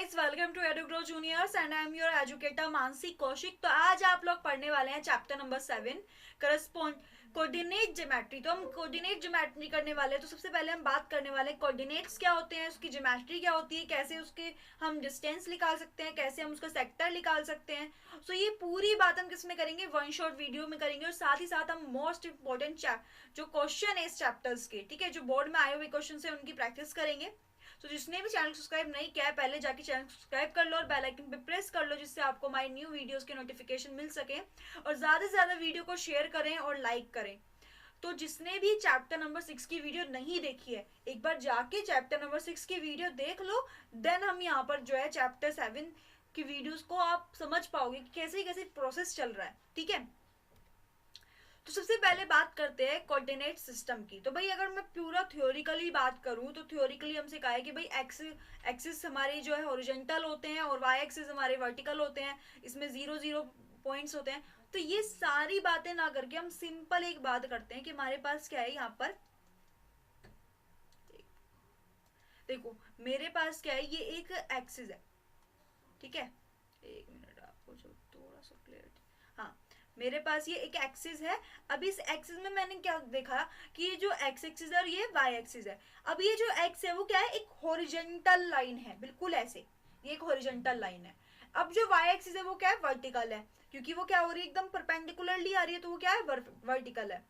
Guys, welcome to Edugrow juniors and I am your educator Mansi Kaushik. तो आज आप लोग पढ़ने वाले हैं chapter number 7 correspond coordinate geometry. तो हम कोऑर्डिनेट ज्योमेट्री करने वाले हैं। तो सबसे पहले हम बात करने वाले हैं कोऑर्डिनेट्स क्या होते हैं, उसकी ज्योमेट्री क्या होती है, कैसे उसके हम डिस्टेंस निकाल सकते हैं, कैसे हम उसका सेक्टर निकाल सकते हैं। सो ये पूरी बात हम किसमें करेंगे, वन शॉट वीडियो में करेंगे। और साथ ही साथ हम मोस्ट इंपॉर्टेंट जो क्वेश्चन है इस चैप्टर्स के, ठीक है, जो बोर्ड में आए हुए क्वेश्चन है उनकी प्रैक्टिस करेंगे। तो जिसने भी चैनल सब्सक्राइब नहीं किया है पहले जाके चैनल सब्सक्राइब कर लो और बेल आइकन पे प्रेस कर लो, जिससे आपको हमारी न्यू वीडियोस के नोटिफिकेशन मिल सके। और ज्यादा से ज्यादा वीडियो को शेयर करें और लाइक करें। तो जिसने भी चैप्टर नंबर 6 की वीडियो नहीं देखी है, एक बार जाके चैप्टर नंबर 6 की वीडियो देख लो। देन हम यहाँ पर जो है चैप्टर 7 की वीडियोस को आप समझ पाओगे कि कैसे कैसे प्रोसेस चल रहा है, ठीक है। तो सबसे पहले बात करते हैं कोऑर्डिनेट सिस्टम की। तो भाई अगर मैं पूरा थ्योरिकली बात करूं तो थ्योरिकली हमसे कहा है कि भाई एक्सिस हमारे जो है हॉरिजॉन्टल होते हैं और वाई एक्सिस हमारे वर्टिकल होते हैं। इसमें 0 0 पॉइंट्स होते हैं। तो ये सारी बातें ना करके हम सिंपल एक बात करते हैं कि हमारे पास क्या है यहाँ पर। देखो मेरे पास क्या है, ये एक एक्सिस है, ठीक है। एक मिनट आपको जो थोड़ा सा क्लियर, हाँ, मेरे पास ये एक एक्सिस है। अब इस एक्सिस में मैंने क्या देखा कि ये जो एक्स एक्सिस है और ये वाई एक्सिस है। अब ये जो एक्स है वो क्या है, एक हॉरिजॉन्टल लाइन है, बिल्कुल ऐसे ये एक हॉरिजॉन्टल लाइन है। अब जो वाई एक्सिस है वो क्या है, वर्टिकल है, क्योंकि वो क्या हो रही है, एकदम परपेंडिकुलरली आ रही है, तो वो क्या है, वर्टिकल है।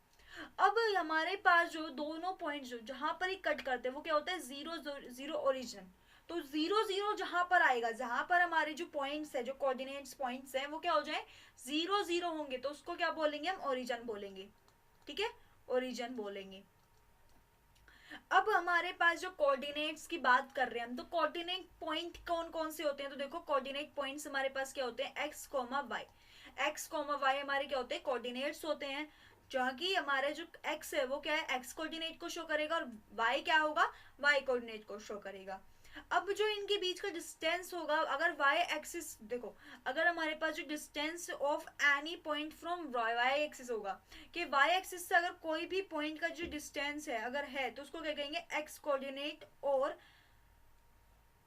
अब हमारे पास जो दोनों पॉइंट जो जहां पर ही कट करते हैं वो क्या होता है, 0 0 ओरिजिन। तो 0 0 जहां पर आएगा, जहां पर हमारे जो पॉइंट्स है, जो कोऑर्डिनेट्स पॉइंट्स है वो क्या हो जाए, 0 0 होंगे, तो उसको क्या बोलेंगे, हम ओरिजिन बोलेंगे, ठीक है, ओरिजिन बोलेंगे। अब हमारे पास जो कोऑर्डिनेट्स की बात कर रहे हैं हम, तो कोऑर्डिनेट पॉइंट कौन कौन से होते हैं। तो देखो कोऑर्डिनेट पॉइंट्स हमारे पास क्या होते हैं, X comma Y. X comma Y हमारे क्या होते हैं, कोऑर्डिनेट्स होते हैं। जहाँ की हमारे जो एक्स है वो क्या है, एक्स कोऑर्डिनेट को शो करेगा और वाई क्या होगा, वाई कोऑर्डिनेट को शो करेगा। अब जो इनके बीच का डिस्टेंस होगा, अगर वाई एक्सिस, देखो अगर हमारे पास जो distance of any point from Y axis होगा, कि वाई एक्सिस से अगर कोई भी पॉइंट का जो डिस्टेंस है अगर है, तो उसको क्या कहेंगे, एक्स कोऑर्डिनेट और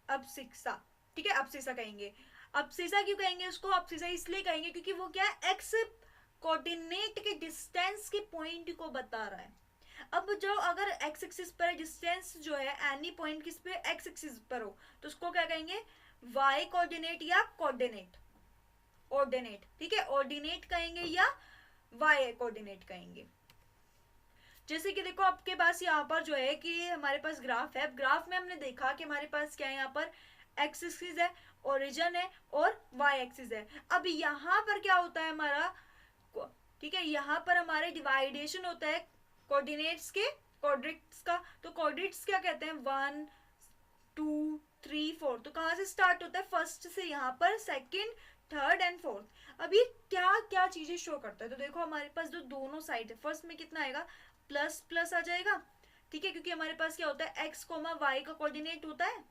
अबसिसा, ठीक है, अबसिसा कहेंगे। अबसिसा क्यों कहेंगे उसको, अबसिसा इसलिए कहेंगे क्योंकि वो क्या है, एक्स कोऑर्डिनेट के डिस्टेंस के पॉइंट को बता रहा है। अब जो अगर एक्स एक्सिस पर डिस्टेंस जो है एनी पॉइंट किस पे, एक्स एक्सिस पर हो, तो उसको क्या कहेंगे, वाई कोऑर्डिनेट या कोऑर्डिनेट, ऑर्डिनेट, ठीक है, ऑर्डिनेट कहेंगे या वाई कोऑर्डिनेट कहेंगे। जैसे कि देखो आपके पास यहाँ पर जो है कि हमारे पास ग्राफ है। ग्राफ में हमने देखा कि हमारे पास क्या है, यहाँ पर एक्स एक्सिस है, ओरिजिन है और वाई एक्सिस है। अब यहाँ पर क्या होता है हमारा, ठीक है, यहाँ पर हमारे डिवाइडेशन होता है कोऑर्डिनेट्स के, कोऑर्डिनेट्स का। तो कोऑर्डिनेट्स क्या कहते हैं, 1 2 3 4। तो कहाँ से स्टार्ट होता है, फर्स्ट से, यहाँ पर सेकंड, थर्ड एंड फोर्थ। अब ये क्या क्या चीजें शो करता है। तो देखो हमारे पास जो दोनों साइड है, फर्स्ट में कितना आएगा, प्लस प्लस आ जाएगा, ठीक है, क्योंकि हमारे पास क्या होता है, एक्स कोमा वाई का कोऑर्डिनेट होता है।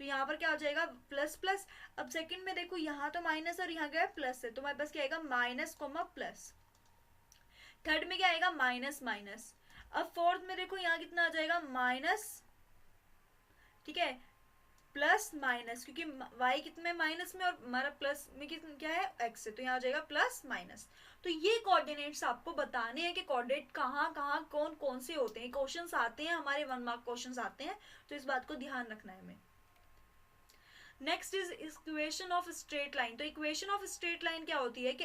तो यहाँ पर क्या हो जाएगा, प्लस प्लस। अब सेकंड में देखो यहाँ तो माइनस और यहाँ क्या है, प्लस है, तो हमारे पास क्या आएगा, माइनस कोमा प्लस। थर्ड में क्या आएगा, माइनस माइनस। अब फोर्थ में देखो यहाँ कितना आ जाएगा, माइनस, ठीक है, प्लस माइनस, क्योंकि y कितने माइनस में और हमारा प्लस में कितना क्या है, x से, तो यहाँ आ जाएगा प्लस माइनस। तो ये कोऑर्डिनेट्स आपको बताने हैं कि कोऑर्डिनेट कहाँ कहाँ कौन कौन से होते हैं। क्वेश्चंस आते हैं हमारे 1 मार्क क्वेश्चंस आते हैं, तो इस बात को ध्यान रखना है हमें। Next is equation of straight line. तो इक्वेशन ऑफ स्ट्रेट लाइन क्या होती है कि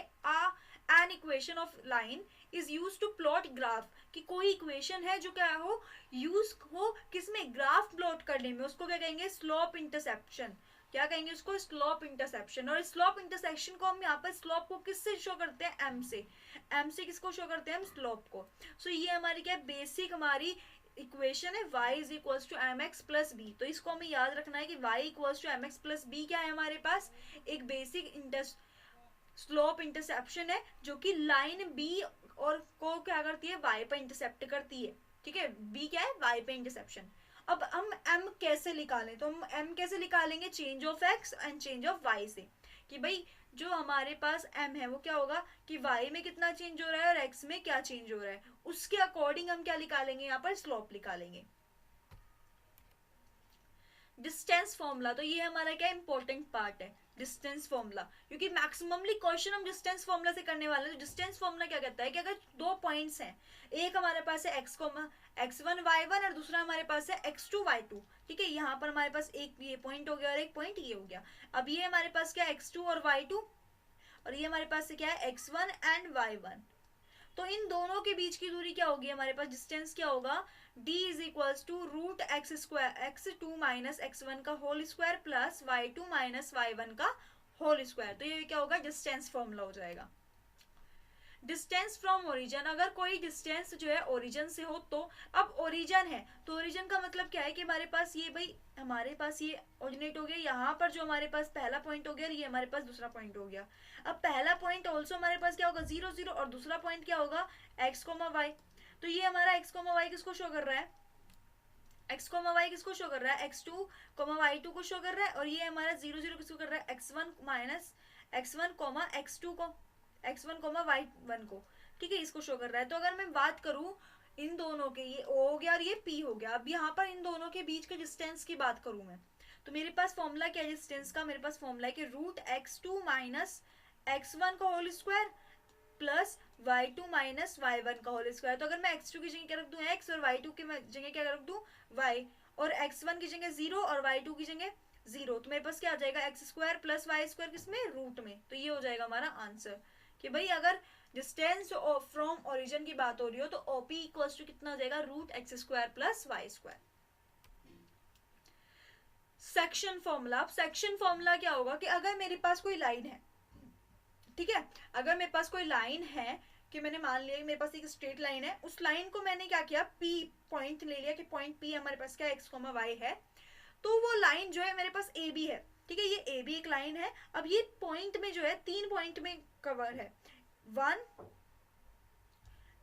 an equation of line is use to plot graph, कि कोई इक्वेशन है जो क्या हो, यूज हो किसमें, ग्राफ प्लॉट करने में, उसको क्या कहेंगे, स्लोप इंटरसेप्शन। क्या कहेंगे उसको, स्लोप इंटरसेप्शन। और स्लोप इंटरसेक्शन को हम यहाँ पर स्लोप को किससे शो करते हैं, एम से। एम से किसको शो करते हैं हम, स्लोप को। सो ये हमारी क्या बेसिक हमारी इक्वेशन है, y is equals to M X plus B. तो इसको हमें याद रखना है कि y equals to M X plus B क्या है हमारे पास, एक बेसिक स्लोप इंटरसेप्शन है, जो कि लाइन b और को क्या करती है, y पर इंटरसेप्ट करती है, ठीक है। b क्या है, y पे इंटरसेप्शन। अब हम m कैसे निकालें, तो हम m कैसे निकालेंगे, change of x and change of y से, कि भाई जो हमारे पास m है वो क्या होगा कि y में कितना चेंज हो रहा है और x में क्या चेंज हो रहा है, उसके अकॉर्डिंग हम क्या निकालेंगे, यहाँ पर स्लोप निकालेंगे। डिस्टेंस फॉर्मूला, तो ये हमारा क्या इंपॉर्टेंट पार्ट है, डिस्टेंस फॉर्मूला, क्योंकि मैक्सिममली क्वेश्चन हम डिस्टेंस फॉर्मूला से करने वाले हैं। तो डिस्टेंस फॉर्मूला क्या कहता है कि अगर दो पॉइंट्स हैं, एक हमारे पास है x1 y1 और दूसरा हमारे पास है x2 y2, ठीक है, यहाँ पर हमारे पास एक ये पॉइंट हो गया और एक पॉइंट ये हो गया। अब ये हमारे पास क्या है x2 और y2, और ये हमारे पास क्या है x1 एंड y1। तो इन दोनों के बीच की दूरी क्या होगी, हमारे पास डिस्टेंस क्या होगा, d is equals to root x square x2 minus x1 का whole square plus y2 minus y1 का होल स्क्वायर। तो ये क्या होगा, डिस्टेंस फॉर्मूला हो जाएगा। डिस्टेंस फ्रॉम ओरिजिन, अगर कोई डिस्टेंस जो है ओरिजिन से हो, तो अब ओरिजिन है तो ओरिजिन का मतलब क्या है कि हमारे पास ये भाई हमारे पास ये ओरिजिनेट हो गया यहाँ पर, जो हमारे पास पहला पॉइंट हो गया और ये हमारे पास दूसरा पॉइंट हो गया। अब पहला पॉइंट ऑल्सो हमारे पास क्या होगा 0 0, और दूसरा पॉइंट क्या होगा x, y। तो ये हमारा x, y किसको शो कर रहा है, x, y किसको शो कर रहा है, x2, y2 को शो कर रहा है, और ये हमारा 0 0 किसको कर रहा है, x1 माइनस x1, x2 को, x1, y1 को, ठीक है, इसको शो कर रहा है। तो अगर मैं बात करूं इन दोनों के, ये O हो गया और ये P हो गया, अब यहाँ पर इन दोनों के बीच के डिस्टेंस की बात करूं मैं, तो मेरे पास फॉर्मूला क्या है डिस्टेंस का, मेरे पास फॉर्मूला है कि रूट x2 माइनस x1 का whole square plus y2 minus y1 का होल स्क्वायर। तो अगर मैं x2 की जगह क्या रख दूं x, और y2 की जगह क्या रख दूं y, और x1 की जगह 0 और y2 की जगह 0, तो मेरे पास क्या आ जाएगा x square plus y square किसमें, रूट में। तो ये हो जाएगा हमारा आंसर कि भाई अगर डिस्टेंस फ्रॉम ओरिजिन की बात हो रही हो तो OP इक्वल्स टू कितना हो जाएगा, root x square plus y square. Section formula, section formula क्या होगा कि अगर मेरे पास कोई लाइन है, ठीक है, अगर मेरे पास कोई लाइन है कि मैंने मान लिया मेरे पास एक स्ट्रेट लाइन है, उस लाइन को मैंने क्या किया, P पॉइंट ले लिया कि पॉइंट P हमारे पास क्या x, y है, तो वो लाइन जो है मेरे पास AB है, ठीक है, ये AB एक लाइन है। अब ये पॉइंट में जो है 3 पॉइंट में कवर है, 1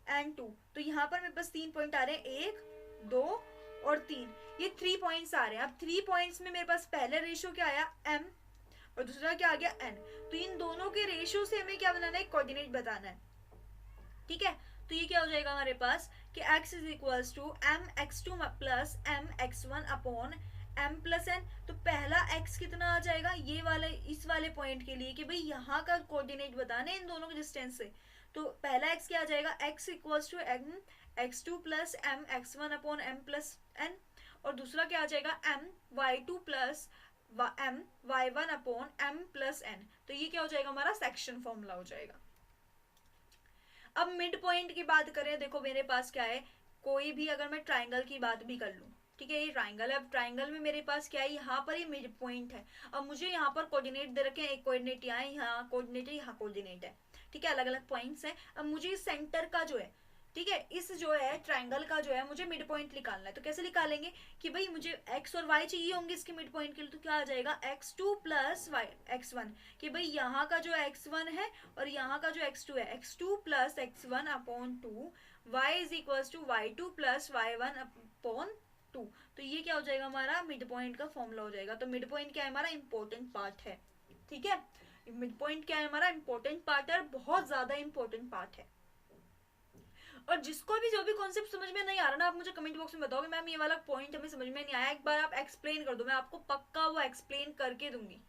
एंड 2, तो यहाँ पर मेरे पास 3 पॉइंट आ रहे हैं, 1 2 और 3, ये 3 पॉइंट्स आ रहे हैं। अब 3 पॉइंट्स में मेरे पास पहले रेशियो क्या आया m, और दूसरा क्या आ गया n, तो इन दोनों के रेशियो से हमें क्या बनाना है, कोऑर्डिनेट बताना है, ठीक है। तो ये क्या हो जाएगा हमारे पास कि x is equals to m x2 plus m x1 upon m plus n। तो पहला x कितना आ जाएगा, ये वाले इस वाले पॉइंट के लिए कि भाई यहाँ का कोऑर्डिनेट बताने हैं इन दोनों के डिस्टेंस से, तो पहला x क्या आ जाएगा, x equals to m x2 plus m x1 upon m plus n, और दूसरा क्या आ जाएगा m y2 plus m y1 upon m plus n। तो ये क्या हो जाएगा, हमारा सेक्शन फॉर्मूला हो जाएगा। अब मिड पॉइंट की बात करें, देखो मेरे पास क्या है, कोई भी अगर मैं ट्राइंगल की बात भी कर लूं, ठीक है, ये ट्राइंगल है, अब ट्राइंगल में मेरे पास क्या है, यहाँ पर ये मिड पॉइंट है। अब मुझे यहाँ पर कोऑर्डिनेट दे रखे हैं, एक कोऑर्डिनेट यहाँ है, यहाँ कोऑर्डिनेट है, यहाँ कोऑर्डिनेट है, ठीक है, अलग अलग पॉइंट्स हैं। अब मुझे इस सेंटर का जो है, ठीक है, इस जो है ट्राइंगल का जो है मुझे मिड पॉइंट निकालना है। तो कैसे निकालेंगे कि भाई मुझे x और y चाहिए होंगे इसके मिड पॉइंट के लिए, तो क्या आ जाएगा x2 प्लस x1, कि भाई यहाँ का जो x1 है और यहाँ का जो x2 है, x2 plus x1 upon 2, y is equal to y2 plus y1 upon 2। तो ये क्या हो जाएगा, हमारा मिड पॉइंट का फॉर्मूला हो जाएगा। तो मिड पॉइंट क्या है, हमारा इंपॉर्टेंट पार्ट है, ठीक है, मिड पॉइंट क्या है, हमारा इंपॉर्टेंट पार्ट है, बहुत ज्यादा इंपॉर्टेंट पार्ट है। और जिसको भी जो भी कॉन्सेप्ट समझ में नहीं आ रहा ना, आप मुझे कमेंट बॉक्स में बताओगे मैम ये वाला पॉइंट हमें समझ में नहीं आया, एक बार आप एक्सप्लेन कर दो, मैं आपको पक्का वो एक्सप्लेन करके दूंगी।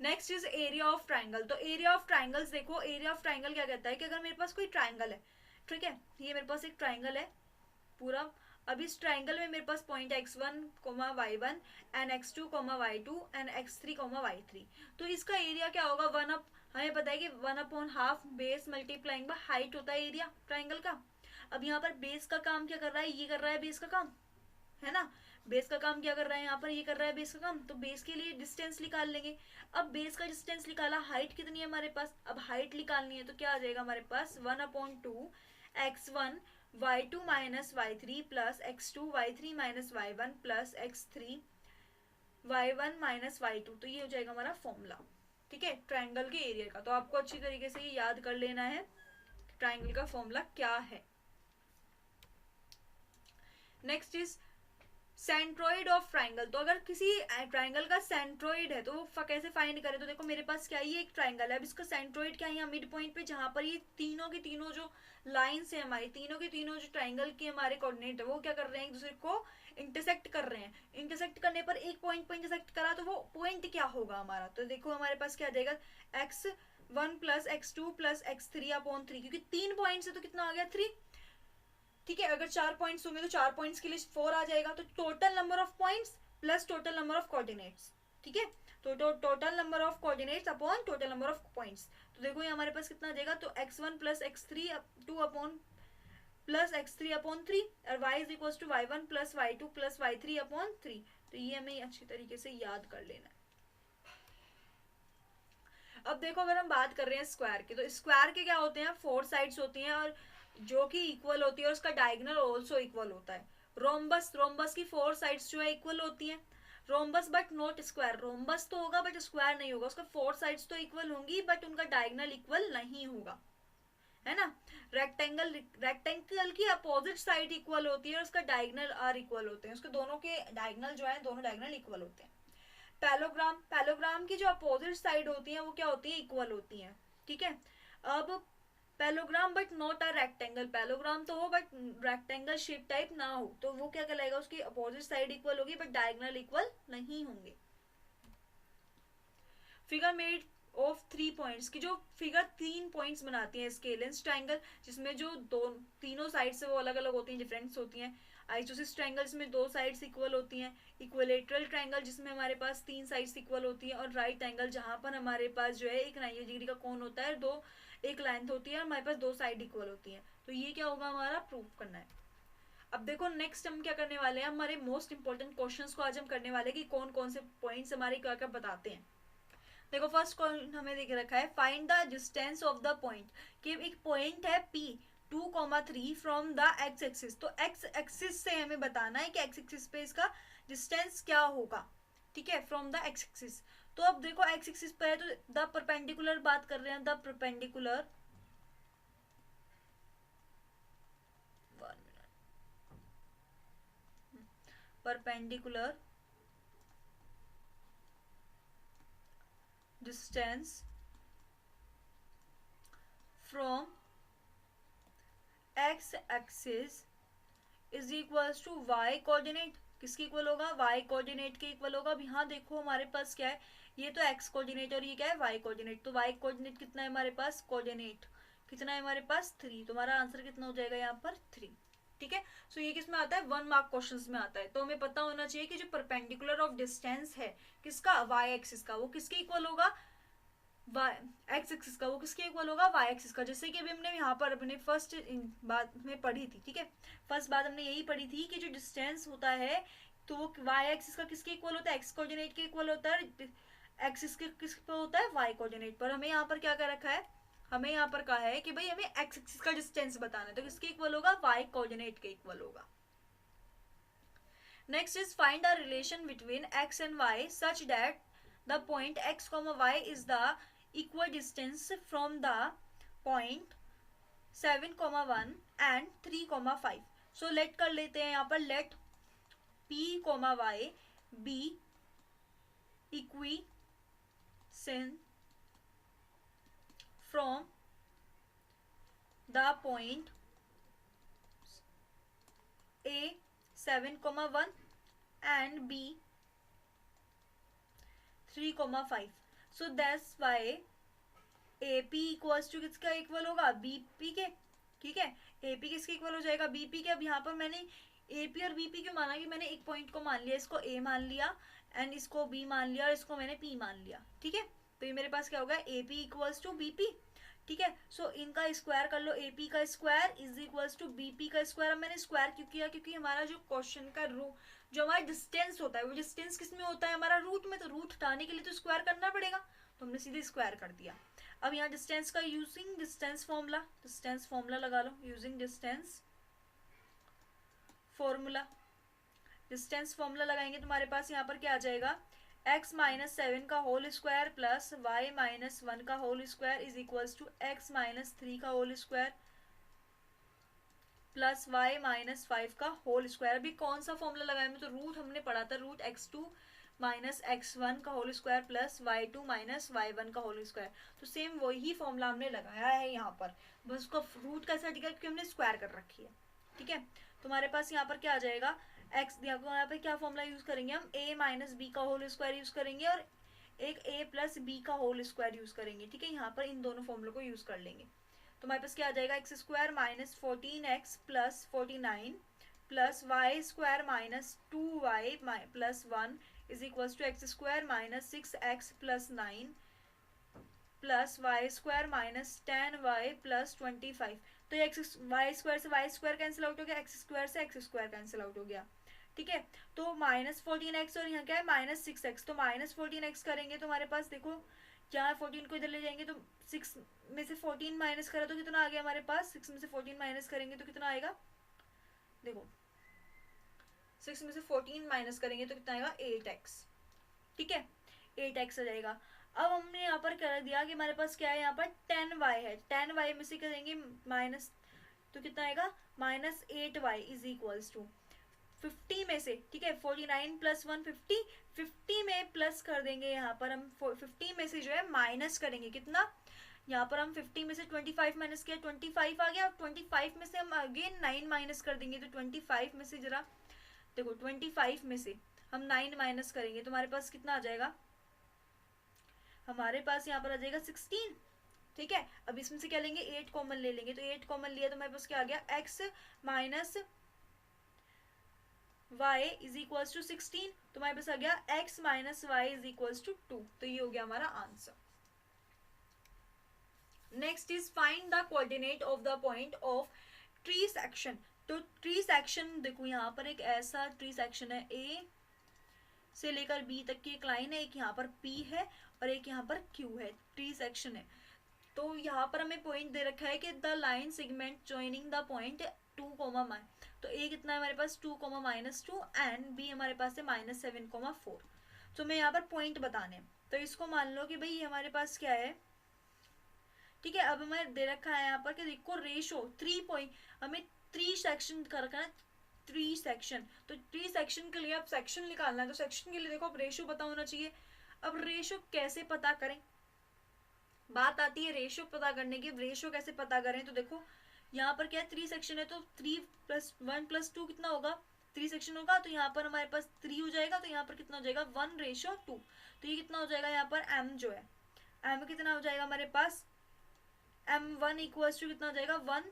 Next is area of triangle. तो एरिया ऑफ ट्राइंगल्स देखो, एरिया ऑफ ट्राइंगल क्या कहता है कि अगर मेरे पास कोई ट्राइंगल है, ठीक है, ये मेरे पास एक ट्राइंगल है पूरा, अब इस ट्राइंगल में मेरे पास point x1, y1 and x2, y2 and x3, y3, तो इसका एरिया क्या होगा, 1 अप, हमें पता है कि 1 upon half base multiplying by height होता है एरिया ट्राइंगल का। अब यहाँ पर बेस का काम क्या कर रहा है, ये कर रहा है बेस का काम, है ना, बेस का काम क्या कर रहा है, यहाँ पर ये कर रहा है बेस का काम, तो बेस के लिए डिस्टेंस निकाल लेंगे। अब बेस का डिस्टेंस निकाला, हाइट कितनी है हमारे पास, अब हाइट निकालनी है, तो क्या आ जाएगा हमारे पास 1 upon 2 x1 y2 minus y3 plus x2 y3 minus y1 plus x3 y1 minus y2। तो ये हो जाएगा हमारा फॉर्मूला, ठीक है, ट्राइंगल के एरिया का। तो आपको अच्छी तरीके से ये याद कर लेना है ट्राइंगल का फॉर्मूला क्या है। Next is centroid of triangle, तो अगर किसी ट्राइंगल का सेंट्रोइड है तो वो कैसे फाइंड करें, तो देखो मेरे पास क्या है, ये एक ट्राइंगल है, अब इसका सेंट्रोइड क्या है, यहाँ मिड पॉइंट पे जहां पर ये तीनों के तीनों जो लाइंस है हमारी, तीनों के तीनों जो ट्राइंगल के हमारे कोऑर्डिनेट है वो क्या कर रहे हैं, एक दूसरे को इंटरसेक्ट कर रहे हैं। इंटरसेक्ट करने पर एक पॉइंट पर इंटरसेक्ट करा तो वो पॉइंट क्या होगा हमारा, तो देखो हमारे पास क्या आ जाएगा, x1 plus x2 plus x3 upon 3, क्योंकि 3 पॉइंट से तो कितना आ गया 3, ठीक है। अगर 4 पॉइंट्स होंगे तो 4 पॉइंट्स के लिए 4 आ जाएगा, तो total number of points plus total number of coordinates, ठीक है। तो total number of coordinates upon total number of points, तो देखो ये हमारे पास कितना आ जाएगा, तो x1 plus x3 2 upon plus x3 upon 3 और y is equal to y1 plus y2 plus y3 upon 3, तो ये हमें अच्छी तरीके से याद कर लेना है। अब देखो अगर हम बात कर रहे हैं स्क्वायर की, तो स्क्वायर के क्या होते हैं, 4 साइड्स होती हैं और जो कि इक्वल होती है और उसका डायगोनल ऑल्सो इक्वल होता है। रोम्बस, रोम्बस की 4 साइड्स जो है इक्वल होती हैं। Rhombus but not square, rhombus तो होगा बट स्क्वायर नहीं होगा, उसका 4 साइड्स तो इक्वल होंगी बट उनका डायगोनल इक्वल नहीं होगा, है ना। रेक्टेंगल, रेक्टेंगल की अपोजिट साइड इक्वल होती है और उसका डायगोनल आर इक्वल होते हैं, उसके दोनों के डायगोनल जो है दोनों डायगोनल इक्वल होते हैं। पैलोग्राम, पैलोग्राम की जो अपोजिट साइड होती है वो क्या होती है, इक्वल होती है, ठीक है। अब parallelogram but not a rectangle, parallelogram तो हो बट रेक्टेंगल शेप टाइप ना हो, तो वो क्या कहलाएगा, उसकी अपोजिट साइड इक्वल होगी बट डायगोनल इक्वल नहीं होंगे। फिगर मेड ऑफ 3 पॉइंट्स की जो फिगर 3 पॉइंट्स बनाती है स्केलेंस ट्राइंगल, जिसमें जो दो तीनों साइड से वो अलग अलग होती हैं, डिफरेंस होती हैं। आइसोसिस ट्राइंगल जिसमें 2 साइड्स इक्वल होती हैं। इक्विलेटरल ट्राइंगल जिसमें हमारे पास 3 साइड्स इक्वल होती हैं। और राइट एंगल जहां पर हमारे पास जो है एक 90 डिग्री का कोण होता है, दो एक लेंथ होती है, हमारे पास 2 साइड इक्वल होती हैं। तो ये क्या होगा, हमारा प्रूफ करना है। अब देखो नेक्स्ट हम क्या करने वाले हैं, हमारे मोस्ट इंपॉर्टेंट क्वेश्चंस को आज हम करने वाले हैं कि कौन कौन से पॉइंट्स हमारे क्या क्या बताते हैं। देखो फर्स्ट क्वेश्चन हमें देख रखा है, find the distance of the point, कि एक पॉइंट है P 2,3 from the x axis, तो एक्स एक्सिस से हमें बताना है कि एक्स एक्सिस पे इसका डिस्टेंस क्या होगा, ठीक है, फ्रॉम द एक्स एक्सिस। तो अब देखो एक्स एक्सिस पे है तो द परपेंडिकुलर बात कर रहे हैं, the perpendicular, perpendicular distance from x axis is equals to y coordinate, किसके इक्वल होगा, y कोऑर्डिनेट के इक्वल होगा। अब यहाँ देखो हमारे पास क्या है, ये तो x कोऑर्डिनेट और ये क्या है y कोऑर्डिनेट, तो y कोऑर्डिनेट कितना है हमारे पास, कोऑर्डिनेट कितना है हमारे पास 3, तो हमारा आंसर कितना हो जाएगा यहाँ पर 3, ठीक है। सो ये किस में आता है, 1 मार्क क्वेश्चंस में आता है। तो हमें पता होना चाहिए कि जो परपेंडिकुलर ऑफ डिस्टेंस है किसका, y एक्सिस का, वो किसके इक्वल होगा, एक्स एक्सिस का, वो किसके इक्वल होगा, वाई एक्सिस का। जैसे कि अभी हमने यहाँ पर अपने फर्स्ट बात में पढ़ी थी, ठीक है, फर्स्ट बात हमने यही पढ़ी थी कि जो डिस्टेंस होता है तो वो वाई एक्सिस का किसके इक्वल होता है, एक्स कोऑर्डिनेट के इक्वल होता है, एक्सिस के किस पर होता है, वाई कोऑर्डिनेट पर। हमें यहाँ पर क्या कर रखा है, हमें यहाँ पर कहा है कि भाई हमें एक्स एक्सिस का डिस्टेंस बताना है, तो किसके इक्वल होगा, वाई कोऑर्डिनेट के इक्वल होगा। Next is find the relation between x and y such that the point x, y is the equal distance from the point 7,1 and 3,5. So let कर लेते हैं यहाँ पर, let p, y be equidistant from the point a 7,1 and b 3,5. So that's why AP equals to किसका equal होगा, BP के, ठीक है। AP किसके इक्वल हो जाएगा, BP के। अब यहाँ पर मैंने AP और BP क्यों माना, कि मैंने एक पॉइंट को मान लिया, इसको A मान लिया एंड इसको B मान लिया और इसको मैंने P मान लिया, ठीक है। तो ये मेरे पास क्या होगा, AP इक्वल्स टू BP, ठीक है। सो इनका स्क्वायर कर लो, AP का square is equals to BP का स्क्वायर। अब मैंने स्क्वायर क्यों किया, क्योंकि हमारा जो क्वेश्चन का जो हमारा डिस्टेंस होता है वो डिस्टेंस किस में होता है, हमारा रूट में, तो रूट हटाने के लिए तो स्क्वायर करना पड़ेगा, तो हमने सीधे स्क्वायर कर दिया। अब यहाँ डिस्टेंस का using distance formula, distance formula लगा लो, using distance formula, distance formula लगाएंगे तो हमारे पास यहाँ पर क्या आ जाएगा, x माइनस 7 का whole square plus y minus 1 का whole square is equals to x minus 3 का whole square plus y minus 5 का होल स्क्वायर। अभी कौन सा फॉर्मूला लगाया में, तो रूट हमने पढ़ा था, रूट x2 माइनस x1 का whole square plus y2 minus y1 का होल स्क्वायर। तो सेम वही फॉर्मूला हमने लगाया है यहाँ पर, बस उसका रूट कैसा दिखा क्योंकि हमने स्क्वायर कर रखी है। ठीक है, तो हमारे पास यहाँ पर क्या आ जाएगा, x यहाँ पे क्या फॉर्मूला यूज करेंगे हम, a माइनस बी का होल स्क्वायर यूज करेंगे और एक a प्लस बी का होल स्क्वायर यूज करेंगे। ठीक है, यहाँ पर इन दोनों फॉर्मूलों को यूज कर लेंगे। तो हमारे पास क्या आ जाएगा, x square minus 14x plus 49 plus y square minus 2y plus 1 is equals to x square minus 6x plus 9 plus y square minus 10y plus 25। तो ये एक्स वाई स्क्वायर से वाई स्क्वायर कैंसिल आउट हो गया, x square से x square cancel out हो गया। ठीक है, तो माइनस 14x और यहाँ क्या है माइनस 6x, तो माइनस 14x करेंगे तो हमारे पास देखो यहाँ 14 को इधर ले जाएंगे तो 6 में से 14 माइनस करा तो कितना आ गया हमारे पास, 6 में से 14 माइनस करेंगे तो कितना आएगा, देखो 6 में से 14 माइनस करेंगे तो कितना आएगा 8x। ठीक है, 8x आ जाएगा। अब हमने यहाँ पर कर दिया कि हमारे पास क्या है, यहाँ पर 10y है, 10y में से करेंगे माइनस तो कितना आएगा minus 8y is equals to 50 में से, ठीक है 49 प्लस 1 50, 50 में प्लस कर देंगे, यहाँ पर हम 50 में से जो है माइनस करेंगे कितना, यहाँ पर हम 50 में से 25 माइनस किया 25 आ गया, 25 में से हम अगेन 9 माइनस कर देंगे, तो 25 में से जरा देखो 25 में से हम 9 माइनस करेंगे तो हमारे पास कितना आ जाएगा, हमारे पास यहाँ पर आ जाएगा 16। ठीक है, अब इसमें से क्या लेंगे 8 कॉमन ले लेंगे, तो 8 कॉमन लिया तो हमारे पास क्या आ गया, x minus y is equals to 16, तो हमारे पास आ गया x minus y is equals to 2। तो ये हो गया हमारा answer. Next is find the coordinate of the point of trisection. तो ट्री सेक्शन देखो यहाँ पर एक ऐसा ट्री सेक्शन है, ए से लेकर बी तक की एक लाइन है, एक यहाँ पर P है और एक यहाँ पर Q है, ट्री सेक्शन है। तो यहाँ पर हमें पॉइंट दे रखा है कि the line segment joining the point 2, तो ए कितना है हमारे पास 2, -2 एंड बी हमारे पास है -7, 4। तो मैं यहाँ पर पॉइंट बताने, तो इसको मान लो कि भाई हमारे पास क्या है, ठीक है। अब हमें दे रखा है यहाँ पर कि देखो रेशो 3 पॉइंट, हमें 3 सेक्शन कर रखा है, 3 सेक्शन। तो 3 सेक्शन के लिए अब सेक्शन निकालना है, तो सेक्शन के लिए देखो अब रेशो पता होना चाहिए। अब रेशो कैसे पता करें, बात आती है रेशो पता करने की, रेशो कैसे पता करें, तो देखो यहाँ पर क्या है 3 सेक्शन है, तो 3 + 1 + 2 कितना होगा, 3 सेक्शन होगा, तो यहाँ पर हमारे पास 3 हो जाएगा, तो यहाँ पर कितना हो जाएगा 1:2। तो ये कितना हो जाएगा, यहाँ पर m जो है m कितना हो जाएगा हमारे पास, m1 इक्वल्स टू कितना हो जाएगा 1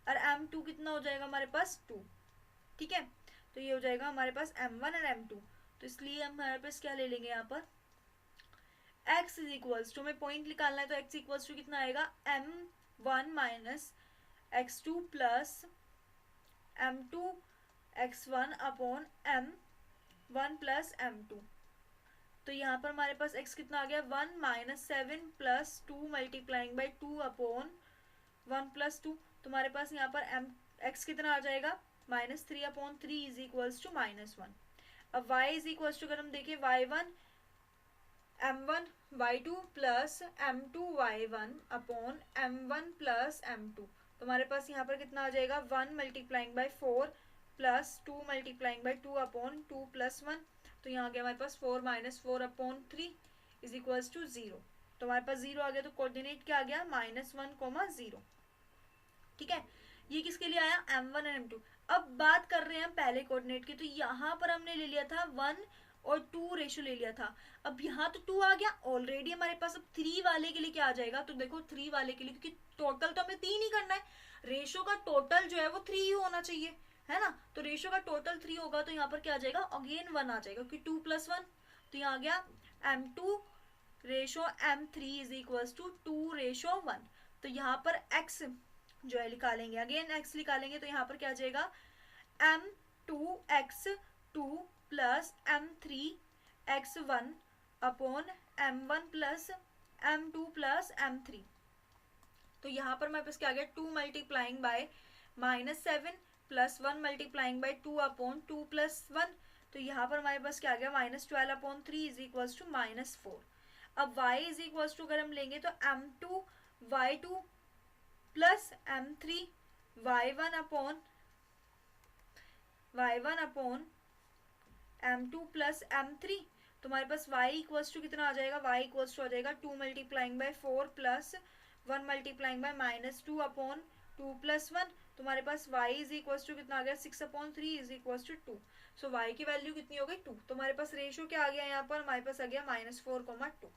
और m2 कितना हो जाएगा हमारे पास 2। ठीक है, तो ये हो जाएगा हमारे पास m1 और m2। तो इसलिए हम हमारे पास क्या ले लेंगे यहाँ पर x इज इक्वल्स टू, हमें पॉइंट निकालना है, तो x इक्वल्स टू कितना आएगा m1 minus x2 plus m2 x1 upon m1 plus m2। तो यहाँ पर हमारे पास x कितना आ गया 1 - 7 + 2 मल्टीप्लाइंग बाई 2 अपॉन 1 + 2। तो हमारे पास यहाँ पर x कितना आ जाएगा -3/3 इज इक्वल्स टू -1। अब y इज इक्वल्स टू अगर हम देखें y1 m1 y2 plus m2 y1 upon m1 plus m2। तो हमारे पास यहाँ पर कितना आ जाएगा 1 multiplying by 4 plus 2 multiplying by 2 upon 2 + 1। तो यहाँ आ गया हमारे पास 4 - 4/3 इज इक्वल्स टू 0। तो हमारे पास 0 आ गया, तो कोऑर्डिनेट क्या आ गया -1, 0। ठीक है, ये किसके लिए आया m1 और m2। अब बात कर रहे हैं हम पहले कोऑर्डिनेट की, तो यहाँ पर हमने ले लिया था 1 और 2 रेशो ले लिया था। अब यहाँ तो 2 आ गया ऑलरेडी हमारे पास, अब 3 वाले के लिए क्या आ जाएगा, तो देखो 3 वाले के लिए, क्योंकि टोटल तो हमें 3 ही करना है, रेशो का टोटल जो है वो 3 ही होना चाहिए, है ना। तो रेशो का टोटल 3 होगा, तो यहाँ पर क्या आ जाएगा अगेन 1 आ जाएगा, क्योंकि 2 + 1। तो यहाँ आ गया m2 ratio m3 is equals to 2:1। तो यहाँ पर x जो है निकालेंगे, अगेन x निकालेंगे, तो यहाँ पर क्या आ जाएगा m2x2 plus m3x1 upon m1 plus m2 plus m3। तो यहाँ पर हमारे पास क्या आ गया 2 multiplying bye -7 plus 1 multiplying by 2 upon 2 + 1। तो यहाँ पर हमारे पास क्या आ गया -12/3 इज इक्वल्स टू -4। अब y इज इक्वल्स टू अगर हम लेंगे तो m2 y2 plus m3 y1 upon y1 upon m2 plus m3, तुम्हारे पास y इक्वल्स टू कितना आ जाएगा, y इक्वल्स टू आ जाएगा 2 multiplying by 4 plus 1 multiplying by -2 upon 2 plus 1, तुम्हारे पास y इज इक्वल्स टू कितना आ गया 6 upon 3 is equals to 2। So y की वैल्यू कितनी हो गई 2। तुम्हारे पास रेशियो क्या आ गया यहाँ पर, हमारे पास आ गया -4,2।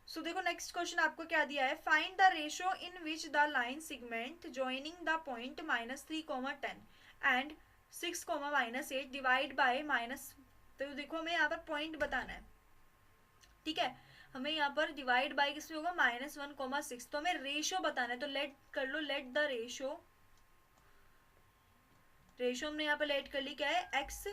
सो देखो नेक्स्ट क्वेश्चन आपको क्या दिया है, find the ratio in which the line segment joining the point -3,10 and 6,-8 divide by minus. तो देखो हमें यहाँ पर पॉइंट बताना है, ठीक है, हमें यहाँ पर डिवाइड बाय किसमें होगा -1,6, तो हमें रेशियो बताना है। तो लेट कर लो, लेट द रेशियो, रेशियो हमने यहाँ पर लेट कर ली क्या है, x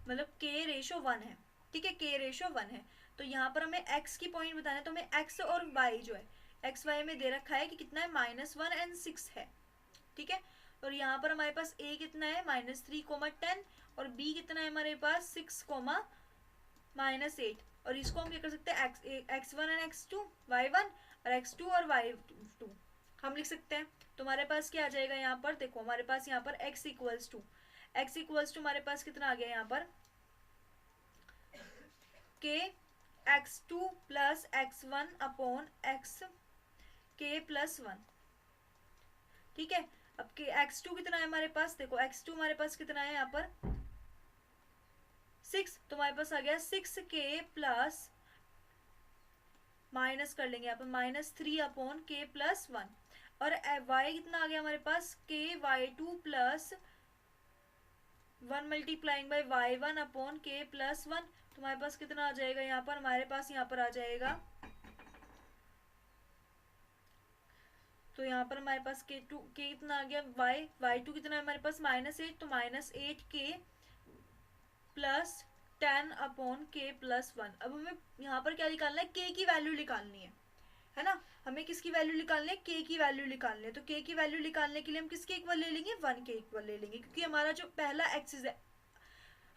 मतलब k रेशियो 1 है, ठीक है, k रेशियो 1 है। तो यहाँ पर हमें x की पॉइंट बताना है, तो हमें x और y जो है, x y में दे रखा है कि कितना है -1 एंड 6 है, ठीक है। और यहाँ पर हमारे पास a कितना है -3,10 और b कितना है हमारे पास 6,-8, और इसको हम क्या कर सकते हैं x1 एंड x2 y1 और x2 और y2 हम लिख सकते हैं। तो हमारे पास क्या आ जाएगा यहाँ पर, देखो हमारे पास यहाँ पर x इक्वल्स टू हमारे पास कितना आ गया यहाँ पर k x2 plus x1 upon x k plus 1, ठीक है। अब के x2 कितना है हमारे पास, देखो x2 हमारे पास कितना है यहाँ पर 6, तो हमारे पास आ गया 6k प्लस माइनस कर लेंगे यहाँ पर -3 अपॉन k प्लस 1, और y कितना आ गया हमारे पास k y2 plus 1 multiplying bye y1 upon k plus 1, तो हमारे पास कितना आ जाएगा यहाँ पर, हमारे पास यहाँ पर आ जाएगा, तो यहाँ पर हमारे पास k कितना आ गया y2 कितना है हमारे पास -8, तो -8k plus 10 upon k plus 1। अब हमें यहाँ पर क्या निकालना है, k की वैल्यू निकालनी है ना, हमें किसकी वैल्यू निकालनी है, k की वैल्यू निकालनी है। तो k की वैल्यू निकालने के लिए हम किसके इक्वल ले लेंगे, 1 के इक्वल ले लेंगे, क्योंकि हमारा जो पहला एक्सिस है,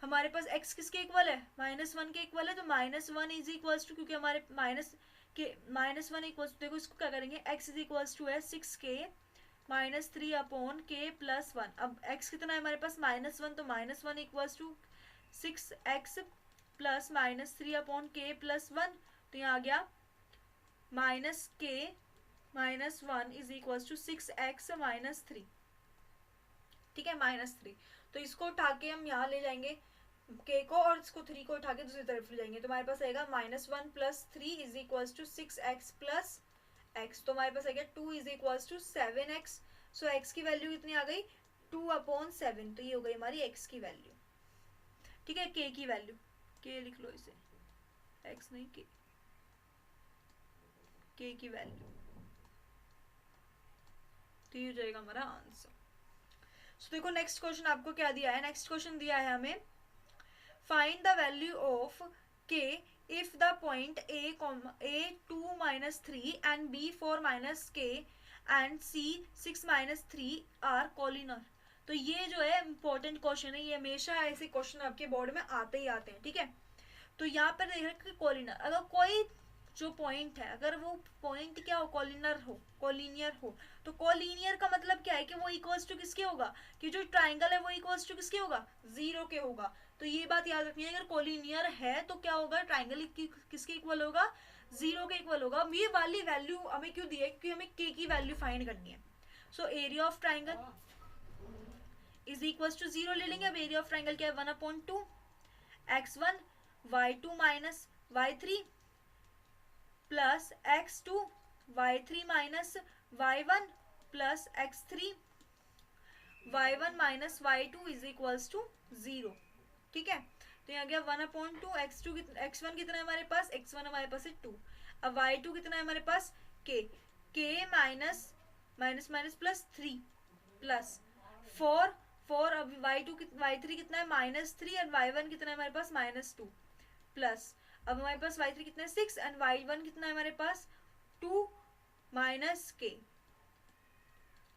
हमारे पास x किसके इक्वल है -1 के इक्वल है, तो -1 इज इक्वल्स टू, क्योंकि हमारे -1 इक्वल्स, देखो इसको क्या करेंगे, x इज इक्वल्स टू है 6k -3 अपॉन k प्लस 1। अब x कितना है हमारे पास -1, तो -1 equals to 6x plus -3 upon k plus 1, तो यहाँ आ गया -k -1 is equals to 6x -3, ठीक है, -3। तो इसको उठा के हम यहाँ ले जाएंगे k को, और इसको 3 को उठा के दूसरी तरफ ले जाएंगे, तो हमारे पास आएगा -1 plus 3 is equals to 6x plus x, तो हमारे पास आएगा 2 is equals to 7x। So x की वैल्यू कितनी आ गई 2 अपॉन 7, तो ये हो गई हमारी x की वैल्यू, ठीक है। k की वैल्यू, k लिख लो इसे, x नहीं k की वैल्यू, तो ये हो जाएगा हमारा आंसर। सो देखो नेक्स्ट क्वेश्चन आपको क्या दिया है, नेक्स्ट क्वेश्चन दिया है हमें find the value of k if the point a 2 -3 and b 4 -k and c 6 -3 are collinear. तो ये जो है इंपॉर्टेंट क्वेश्चन है, ये हमेशा ऐसे क्वेश्चन आपके बोर्ड में आते ही आते हैं, ठीक है। तो यहाँ पर देख रहे कॉलिनर, अगर कोई जो पॉइंट है, अगर वो पॉइंट क्या हो, कॉलिनियर हो, तो कॉलिनियर का मतलब क्या है कि वो इक्वल्स टू किसके होगा, कि जो ट्राइंगल है वो इक्वल्स टू किसके होगा, 0 के होगा। तो ये बात याद रखनी है, अगर कॉलिनियर है तो क्या होगा, ट्राइंगल किसके इक्वल होगा, 0 के इक्वल होगा। ये वाली वैल्यू हमें क्यों दी है, क्योंकि हमें k की वैल्यू फाइंड करनी है। So area of triangle is equals to 0 ले लेंगे। अब एरिया ऑफ ट्राइंगल क्या है, 1/2 x1 y2 minus y3 plus x2 y3 minus y1 plus x3 y1 minus y2 is equals to 0, ठीक है। तो यहाँ गया 1/2 x1 कितना है हमारे पास, x1 हमारे पास है 2, अब y2 कितना है हमारे पास k minus minus plus 3 plus 4 अब y3 कितना है -3 एंड y1 कितना है हमारे पास -2 प्लस, अब हमारे पास y3 कितना है 6 एंड y1 कितना है हमारे पास 2 minus k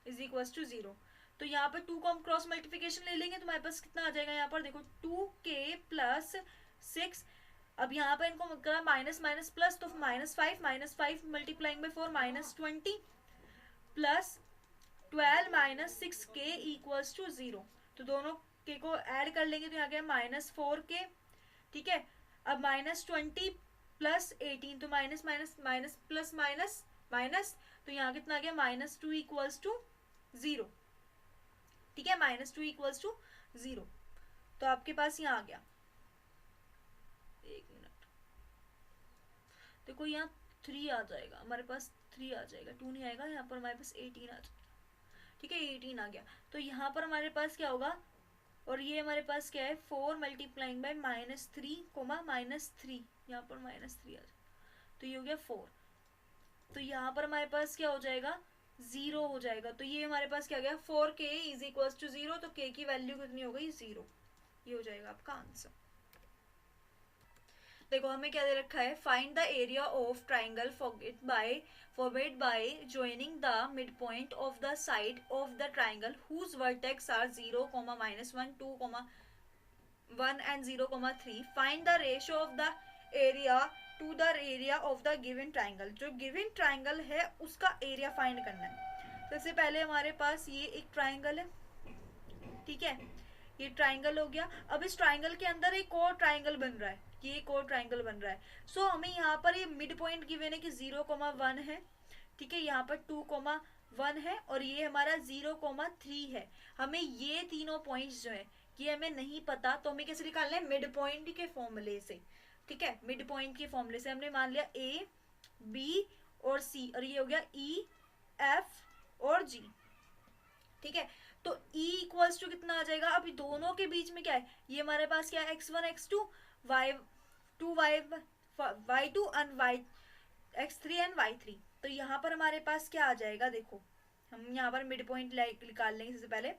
is equals to 0। तो यहाँ पर 2 को हम क्रॉस मल्टीप्लिकेशन ले लेंगे, तो हमारे पास कितना आ जाएगा यहाँ पर, देखो 2k प्लस 6, अब यहाँ पर इनको करा माइनस माइनस प्लस, तो -5 multiplying by 4 -20 plus 12 minus 6k equals to 0। तो दोनों के को ऐड कर लेंगे तो यहाँ गया -4k, ठीक है। अब -20 प्लस 18, तो minus minus minus plus minus minus, तो यहाँ कितना आ गया -2 इक्वल्स टू 0, ठीक है, -2 इक्वल्स टू 0। तो आपके पास यहाँ आ गया, एक मिनट, देखो यहाँ 3 आ जाएगा हमारे पास, 3 आ जाएगा, 2 नहीं आएगा, यहाँ पर हमारे पास 18 आ जाएगा, ठीक है, 18 आ गया। तो यहाँ पर हमारे पास क्या होगा, और ये हमारे पास क्या है 4 मल्टीप्लाइंग बाय -3 कोमा -3, यहाँ पर -3 आ जाएगा, तो ये हो गया 4। तो यहाँ पर हमारे पास क्या हो जाएगा 0 हो जाएगा। तो ये हमारे पास क्या गया 4k इज इक्वल टू 0, तो k की वैल्यू कितनी हो गई 0, ये हो जाएगा आपका आंसर। देखो हमें क्या दे रखा है, find the area of triangle formed by joining the mid point of the side of the triangle whose vertex are 0, -1, 2, 1 and 0, 3। Find the ratio of the area to the area of the given triangle. जो given triangle है उसका area find करना है। सबसे पहले हमारे पास ये एक ट्राइंगल है, ठीक है, ये ट्राइंगल हो गया। अब इस ट्राइंगल के अंदर एक और ट्राइंगल बन रहा है, ये एक और ट्राइंगल बन रहा है। सो हमें यहाँ पर ये मिड पॉइंट गिवन है कि 0, 1 है, ठीक है, यहाँ पर 2, 1 है, और ये हमारा 0, 3 है। हमें ये तीनों पॉइंट्स जो है ये हमें नहीं पता, तो हमें कैसे निकालना है, मिड पॉइंट के फॉर्मूले से, ठीक है, मिड पॉइंट के फॉर्मूले से हमने मान लिया ए, बी और सी, और ये हो गया ई, एफ और जी, ठीक है। तो E इक्वल्स टू कितना आ जाएगा, अभी दोनों के बीच में क्या है, ये हमारे पास क्या है x1 x2 y2 y2 and x3 and y3। तो यहाँ पर हमारे पास क्या आ जाएगा, देखो हम यहाँ पर मिड पॉइंट निकाल लेंगे सबसे पहले।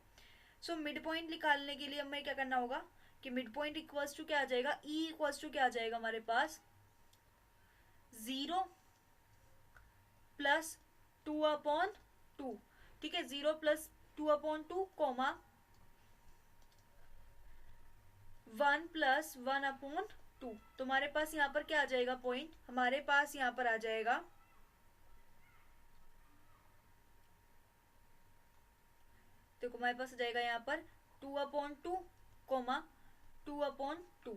सो मिड पॉइंट निकालने के लिए हमें क्या करना होगा कि मिड पॉइंट इक्वल्स टू क्या आ जाएगा, E इक्वल्स टू क्या आ जाएगा हमारे पास 0 प्लस 2/2, ठीक है, 0 प्लस 2/2 कोमा 1 प्लस 1/2। तो हमारे पास यहाँ पर क्या आ जाएगा पॉइंट, हमारे पास यहाँ पर आ जाएगा देखो हमारे पास आ जाएगा यहाँ पर 2/2 कोमा 2/2,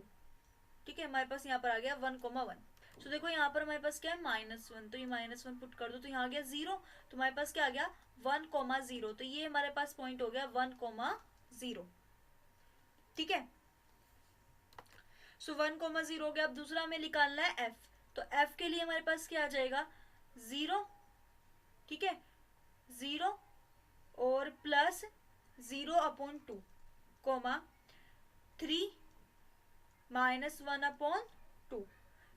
ठीक है, हमारे पास यहाँ पर आ गया 1,1। तो देखो यहाँ पर हमारे पास क्या है -1, तो ये -1 पुट कर दो, तो यहाँ आ गया 0, तो हमारे पास क्या आ गया 1,0। तो ये हमारे पास पॉइंट हो गया 1,0, ठीक है। सो 1,0 हो गया। अब दूसरा हमें निकालना है f, तो f के लिए हमारे पास क्या आ जाएगा 0, ठीक है, 0 और प्लस 0/2 कोमा 3 -1/2।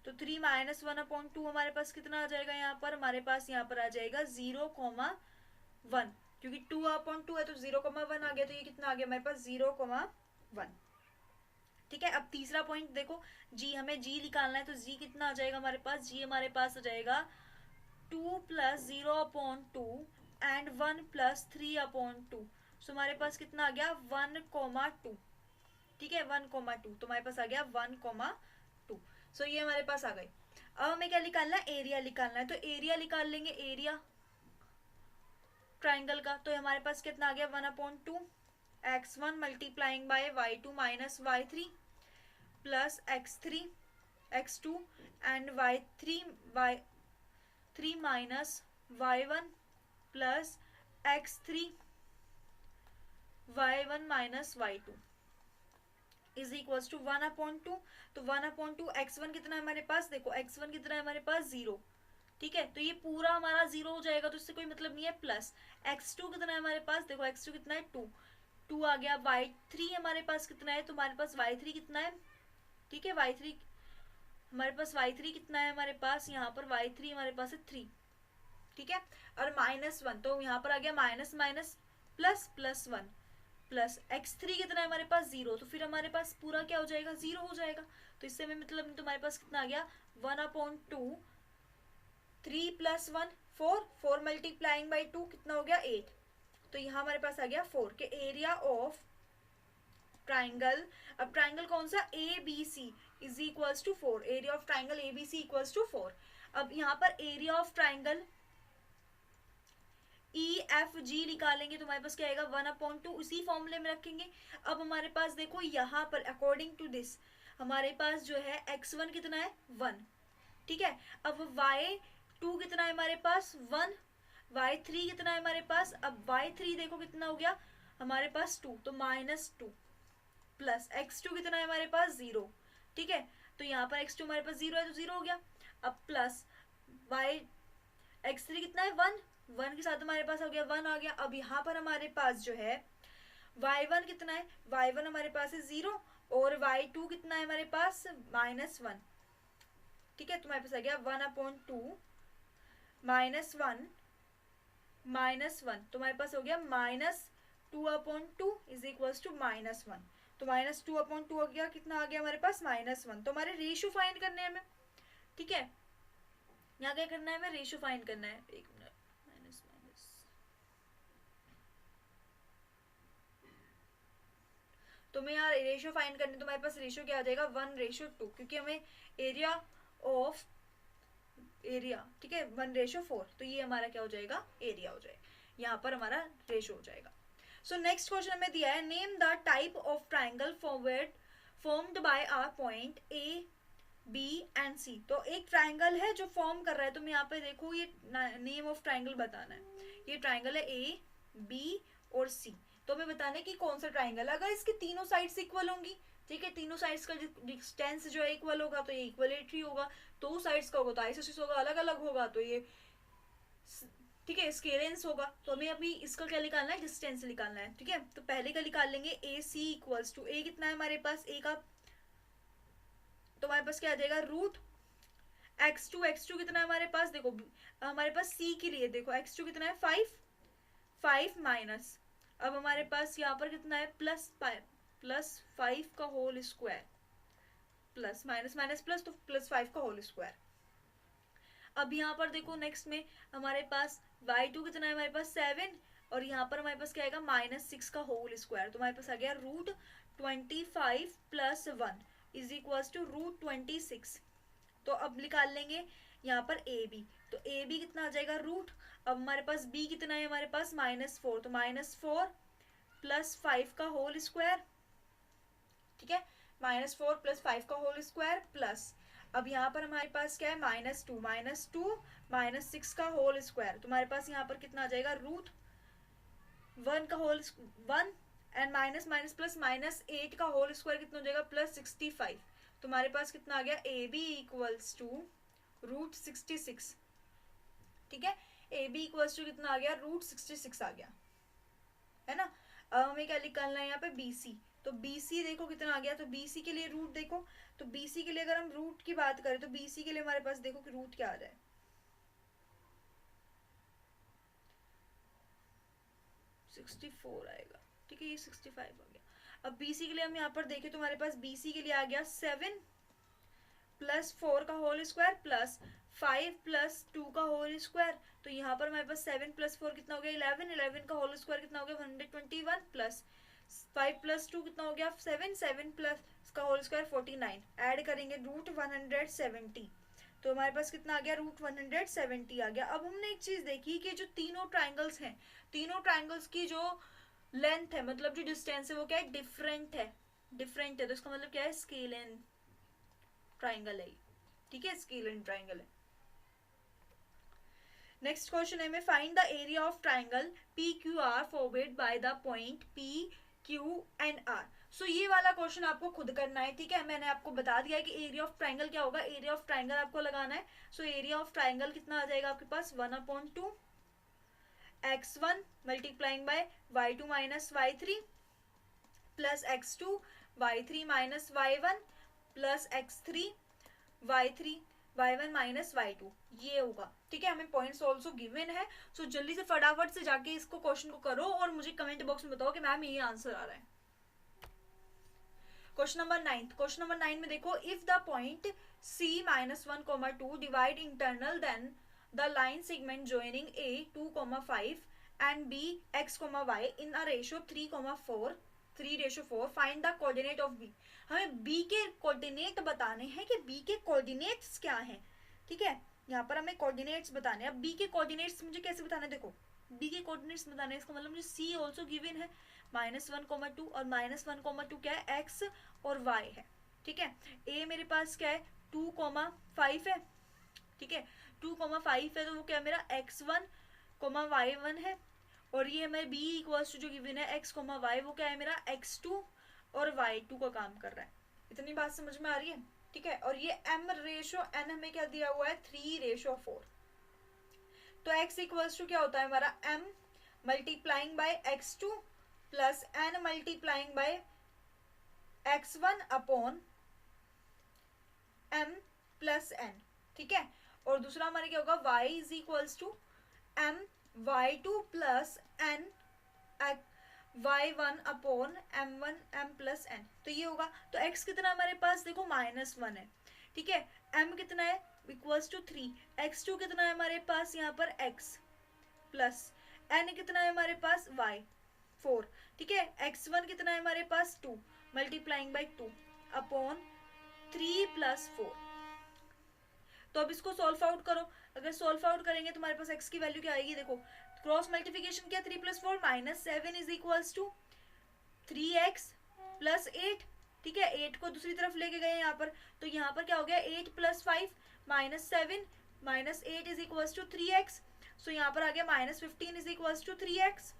तो 3 -1/2 हमारे पास कितना आ जाएगा, यहाँ पर हमारे पास यहाँ पर आ जाएगा 0,1, क्योंकि 2/2 है तो 0,1 आ गया, तो ये कितना आ गया हमारे पास 0,1, ठीक है। अब तीसरा पॉइंट देखो जी, हमें जी निकालना है, तो जी कितना आ जाएगा हमारे पास, जी हमारे पास आ जाएगा 2 प्लस 0/2 एंड 1 प्लस 3/2। सो हमारे पास कितना आ गया 1,2, ठीक है, 1,2, तो हमारे पास आ गया 1,2। सो ये हमारे पास आ गई। अब हमें क्या निकालना है, एरिया निकालना है, तो एरिया निकाल लेंगे, एरिया ट्राइंगल का। तो हमारे पास कितना आ गया 1/2 x1 multiplying by y2 minus y3 plus x2 and y3 minus y1 plus x3 y1 minus y2 is equals to 1/2। तो 1/2 x1 कितना है हमारे पास, देखो x1 कितना है हमारे पास 0, ठीक है, तो ये पूरा हमारा 0 हो जाएगा, तो इससे कोई मतलब नहीं है। प्लस x2 कितना है हमारे पास, देखो x2 कितना है 2 आ गया। y3 हमारे पास कितना है, तो हमारे पास y3 कितना है, ठीक है, y3 हमारे पास y3 कितना है हमारे पास, यहाँ पर y3 हमारे पास है 3, ठीक है, और -1, तो यहाँ पर आ गया minus minus plus plus 1 plus x3 कितना है हमारे पास 0, तो फिर हमारे पास पूरा क्या हो जाएगा 0 हो जाएगा। तो इससे हमें मतलब तुम्हारे पास कितना आ गया 1/2, 3 प्लस 1 4 मल्टीप्लाइंग बाई 2 कितना हो गया 8। तो यहाँ हमारे पास आ गया 4 के एरिया ऑफ ट्राइंगल। अब ट्राइंगल कौन सा, ABC is equals to 4, area of triangle ABC equals to 4। अब यहाँ पर एरिया ऑफ ट्राइंगल EFG निकालेंगे तो हमारे पास क्या आएगा 1/2, उसी फॉर्मूले में रखेंगे। अब हमारे पास देखो यहाँ पर अकॉर्डिंग टू दिस हमारे पास जो है x1 कितना है 1, ठीक है। अब y2 कितना है हमारे पास 1, y3 कितना है हमारे पास, अब y3 देखो कितना हो गया हमारे पास 2, तो -2 प्लस x2 कितना है हमारे पास 0, ठीक है। तो यहाँ पर x2 हमारे पास 0 है तो 0 हो गया। अब प्लस x3 कितना है 1, 1 के साथ हमारे पास हो गया 1 आ गया। अब यहाँ पर हमारे पास जो है y1 कितना है, y1 हमारे पास है 0 और y2 कितना है हमारे पास -1, ठीक है। तुम्हारे पास आ गया 1/2 -1 तुम्हारे पास हो गया -2/2 इज इक्वल्स टू -1, तो -2/2 हो गया, कितना आ गया हमारे पास -1। तो हमारे रेशियो फाइंड करने हैं हमें, ठीक है। यहाँ क्या करना है हमें, रेशियो फाइंड करना है। एक मिनट, तो मैं यहाँ रेशियो फाइंड करने, तो हमारे पास रेशियो क्या आ जाएगा 1/2, क्योंकि हमें एरिया ऑफ एरिया, ठीक है 1/4, तो ये हमारा क्या हो जाएगा एरिया हो जाएगा, यहाँ पर हमारा रेशियो हो जाएगा। सो नेक्स्ट क्वेश्चन हमें दिया है, name the type of triangle formed by our point A B and C. तो एक ट्राइंगल है जो फॉर्म कर रहा है, तो मैं यहाँ पे देखो ये नेम ऑफ ट्राइंगल बताना है। ये ट्राइंगल है ए बी और सी, तो हमें बताना है कि कौन सा ट्राइंगल है। अगर इसकी तीनों साइड्स इक्वल होंगी, ठीक है, तीनों साइड्स का डिस्टेंस जो है इक्वल होगा तो ये इक्वलेटरी होगा, दो साइड्स का होगा तो आइसोसेलेस होगा, अलग अलग होगा तो ये, ठीक है, स्केलेंस होगा। तो हमें अभी इसका क्या निकालना है, डिस्टेंस निकालना है, ठीक है। तो पहले का निकाल लेंगे ए सी इक्वल्स टू, ए कितना है हमारे पास, ए का तो हमारे पास क्या आ जाएगा x2 कितना है हमारे पास, देखो हमारे पास सी के लिए देखो x2 कितना है 5 माइनस, अब हमारे पास यहाँ पर कितना है +5 का whole square, plus minus minus plus, तो +5 का होल स्क्वायर। अब यहाँ पर देखो नेक्स्ट में हमारे पास y2 कितना है हमारे पास 7, और यहाँ पर हमारे पास क्या आएगा -6 का होल स्क्वायर, तो हमारे पास आ गया √25 + 1 इज इक्वल्स टू √26। तो अब निकाल लेंगे यहाँ पर ए बी, तो ए बी कितना आ जाएगा रूट, अब हमारे पास बी कितना है हमारे पास -4, तो -4 + 5 का होल स्क्वायर, ठीक है, -4 + 5 का होल स्क्वायर प्लस, अब यहाँ पर हमारे पास क्या है -2 -6 का होल स्क्वायर, तो हमारे पास यहाँ पर कितना आ जाएगा √1 का whole 1 and minus minus plus -8 का होल स्क्वायर कितना हो जाएगा +65, तो हमारे पास कितना आ गया ए बी इक्वल्स टू √66, ठीक है, ए बी इक्वल्स टू कितना आ गया √66 आ गया, है ना। अब हमें क्या निकालना है यहाँ पे बी सी, तो बी सी देखो कितना आ गया, तो बी सी के लिए रूट देखो, तो बी सी के लिए अगर हम रूट की बात करें तो बी सी के लिए हमारे पास देखो कि रूट क्या आ रहा है 64 आएगा, ठीक है, ये 65 हो गया। अब BC के लिए हम यहाँ पर देखें तो हमारे पास BC के लिए आ गया 7 + 4 का होल स्क्वायर प्लस 5 + 2 का होल स्क्वायर, तो यहाँ पर हमारे पास 7 + 4 कितना हो गया 11 का होल स्क्वायर कितना हो गया 121 प्लस 5 + 2 कितना हो गया 7 प्लस का होल स्क्वायर 49, ऐड करेंगे √170, तो हमारे पास कितना आ गया √170 आ गया। अब हमने एक चीज देखी कि जो तीनों ट्राइंगल्स हैं, तीनों ट्राइंगल्स की जो लेंथ है, मतलब जो डिस्टेंस है वो क्या है डिफरेंट है, तो इसका मतलब क्या है स्केलेन ट्राइंगल है, ठीक है, स्केलेन ट्राइंगल है। नेक्स्ट क्वेश्चन है, find the area of triangle PQR forward by the point PQ and R। सो ये वाला क्वेश्चन आपको खुद करना है, ठीक है, मैंने आपको बता दिया है कि एरिया ऑफ ट्राइंगल क्या होगा, एरिया ऑफ ट्राइंगल आपको लगाना है। सो एरिया ऑफ ट्राइंगल कितना आ जाएगा आपके पास 1/2 x1 multiplying by y2 - y3 plus x2 y3 - y1 plus x3 y3 y1 - y2, ये होगा, ठीक है। हमें पॉइंट्स ऑल्सो गिवन है, सो जल्दी से फटाफट से जाके इसको क्वेश्चन को करो और मुझे कमेंट बॉक्स में बताओ कि मैम ये आंसर आ रहा है। क्वेश्चन नंबर 9 में देखो, if the point C -1, 2 divide internal then the line segment joining A 2, 5 and B x, y in a ratio 3:4 find the coordinate of B। हमें B के कोऑर्डिनेट बताने हैं कि B के कोऑर्डिनेट्स क्या हैं, ठीक है, यहाँ पर हमें कोऑर्डिनेट्स बताने हैं। अब B के कोऑर्डिनेट्स मुझे कैसे बताने, देखो बी के कोऑर्डिनेट्स बताने, इसका मतलब मुझे सी ऑल्सो गिवन है -1, 2, और -1, 2 क्या है, एक्स और वाई है, ठीक है। ए मेरे पास क्या है 2, 5 है, ठीक है, 2, 5 है, तो वो क्या है मेरा x1, y1 है, और ये हमें बी इक्वल्स टू जो गिवन है x, y, वो क्या है मेरा x2 और y2 का काम कर रहा है। इतनी बात समझ में आ रही है, ठीक है। और ये m रेशो n हमें क्या दिया हुआ है 3:4, तो x इक्वल्स टू क्या होता है हमारा m multiplying by x2 plus n multiplying by x1 upon m plus n, ठीक है। और दूसरा हमारे क्या होगा y is equals to m y2 plus n y1 upon m1 m plus n, तो ये होगा। तो x कितना हमारे पास देखो -1 है, ठीक है। m कितना है इक्वल्स टू 3, x2 कितना है हमारे पास यहाँ पर x प्लस n कितना है हमारे पास y 4, ठीक है। x1 कितना है हमारे पास 2 मल्टीप्लाइंग बाई 2 अपॉन 3 प्लस 4। तो अब इसको सॉल्व आउट करो, अगर सॉल्व आउट करेंगे तो हमारे पास x की वैल्यू क्या आएगी, देखो क्रॉस मल्टीप्लिकेशन क्या 3 + 4 -7 is equals to 3x plus 8, ठीक है। 8 को दूसरी तरफ लेके गए यहाँ पर, तो यहाँ पर क्या हो गया 8 + 5 -7 -8 इज इक्वल्स टू 3x, सो यहाँ पर आ गया -15 इज इक्वल्स टू 3x,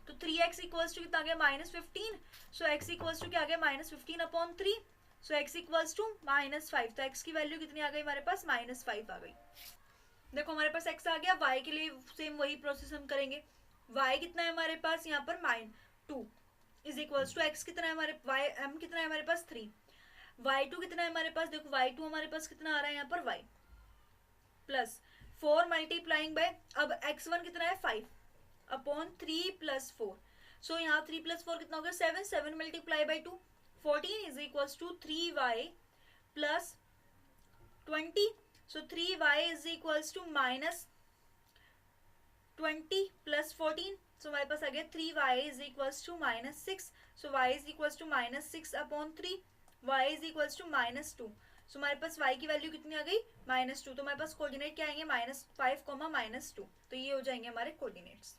तो 3x इक्वल्स टू कितना आ गया -15, सो x इक्वल्स टू क्या आ गया -15 upon 3, so x equals to -5, तो x की वैल्यू कितनी आ गई हमारे पास -5 आ गई। देखो हमारे पास x आ गया, y के लिए सेम वही प्रोसेस हम करेंगे। y कितना है हमारे पास यहाँ पर -2 इज इक्वल्स टू x कितना है हमारे m कितना है हमारे पास 3, y2 कितना है हमारे पास, देखो y2 हमारे पास कितना आ रहा है यहाँ पर y प्लस 4 मल्टीप्लाइंग बाय, अब x1 कितना है 5 अपॉन 3 + 4, सो यहाँ 3 + 4 कितना हो गया 7, 7 multiply by 2 14 is equals to 3y plus 20, so 3y is equals to -20 plus 14, so हमारे पास आ गया 3y is equals to -6, so y is equals to -6 upon 3, y is equals to -2, so हमारे पास y की वैल्यू कितनी आ गई -2, तो हमारे पास कोऑर्डिनेट क्या आएंगे -5, -2, तो ये हो जाएंगे हमारे coordinates.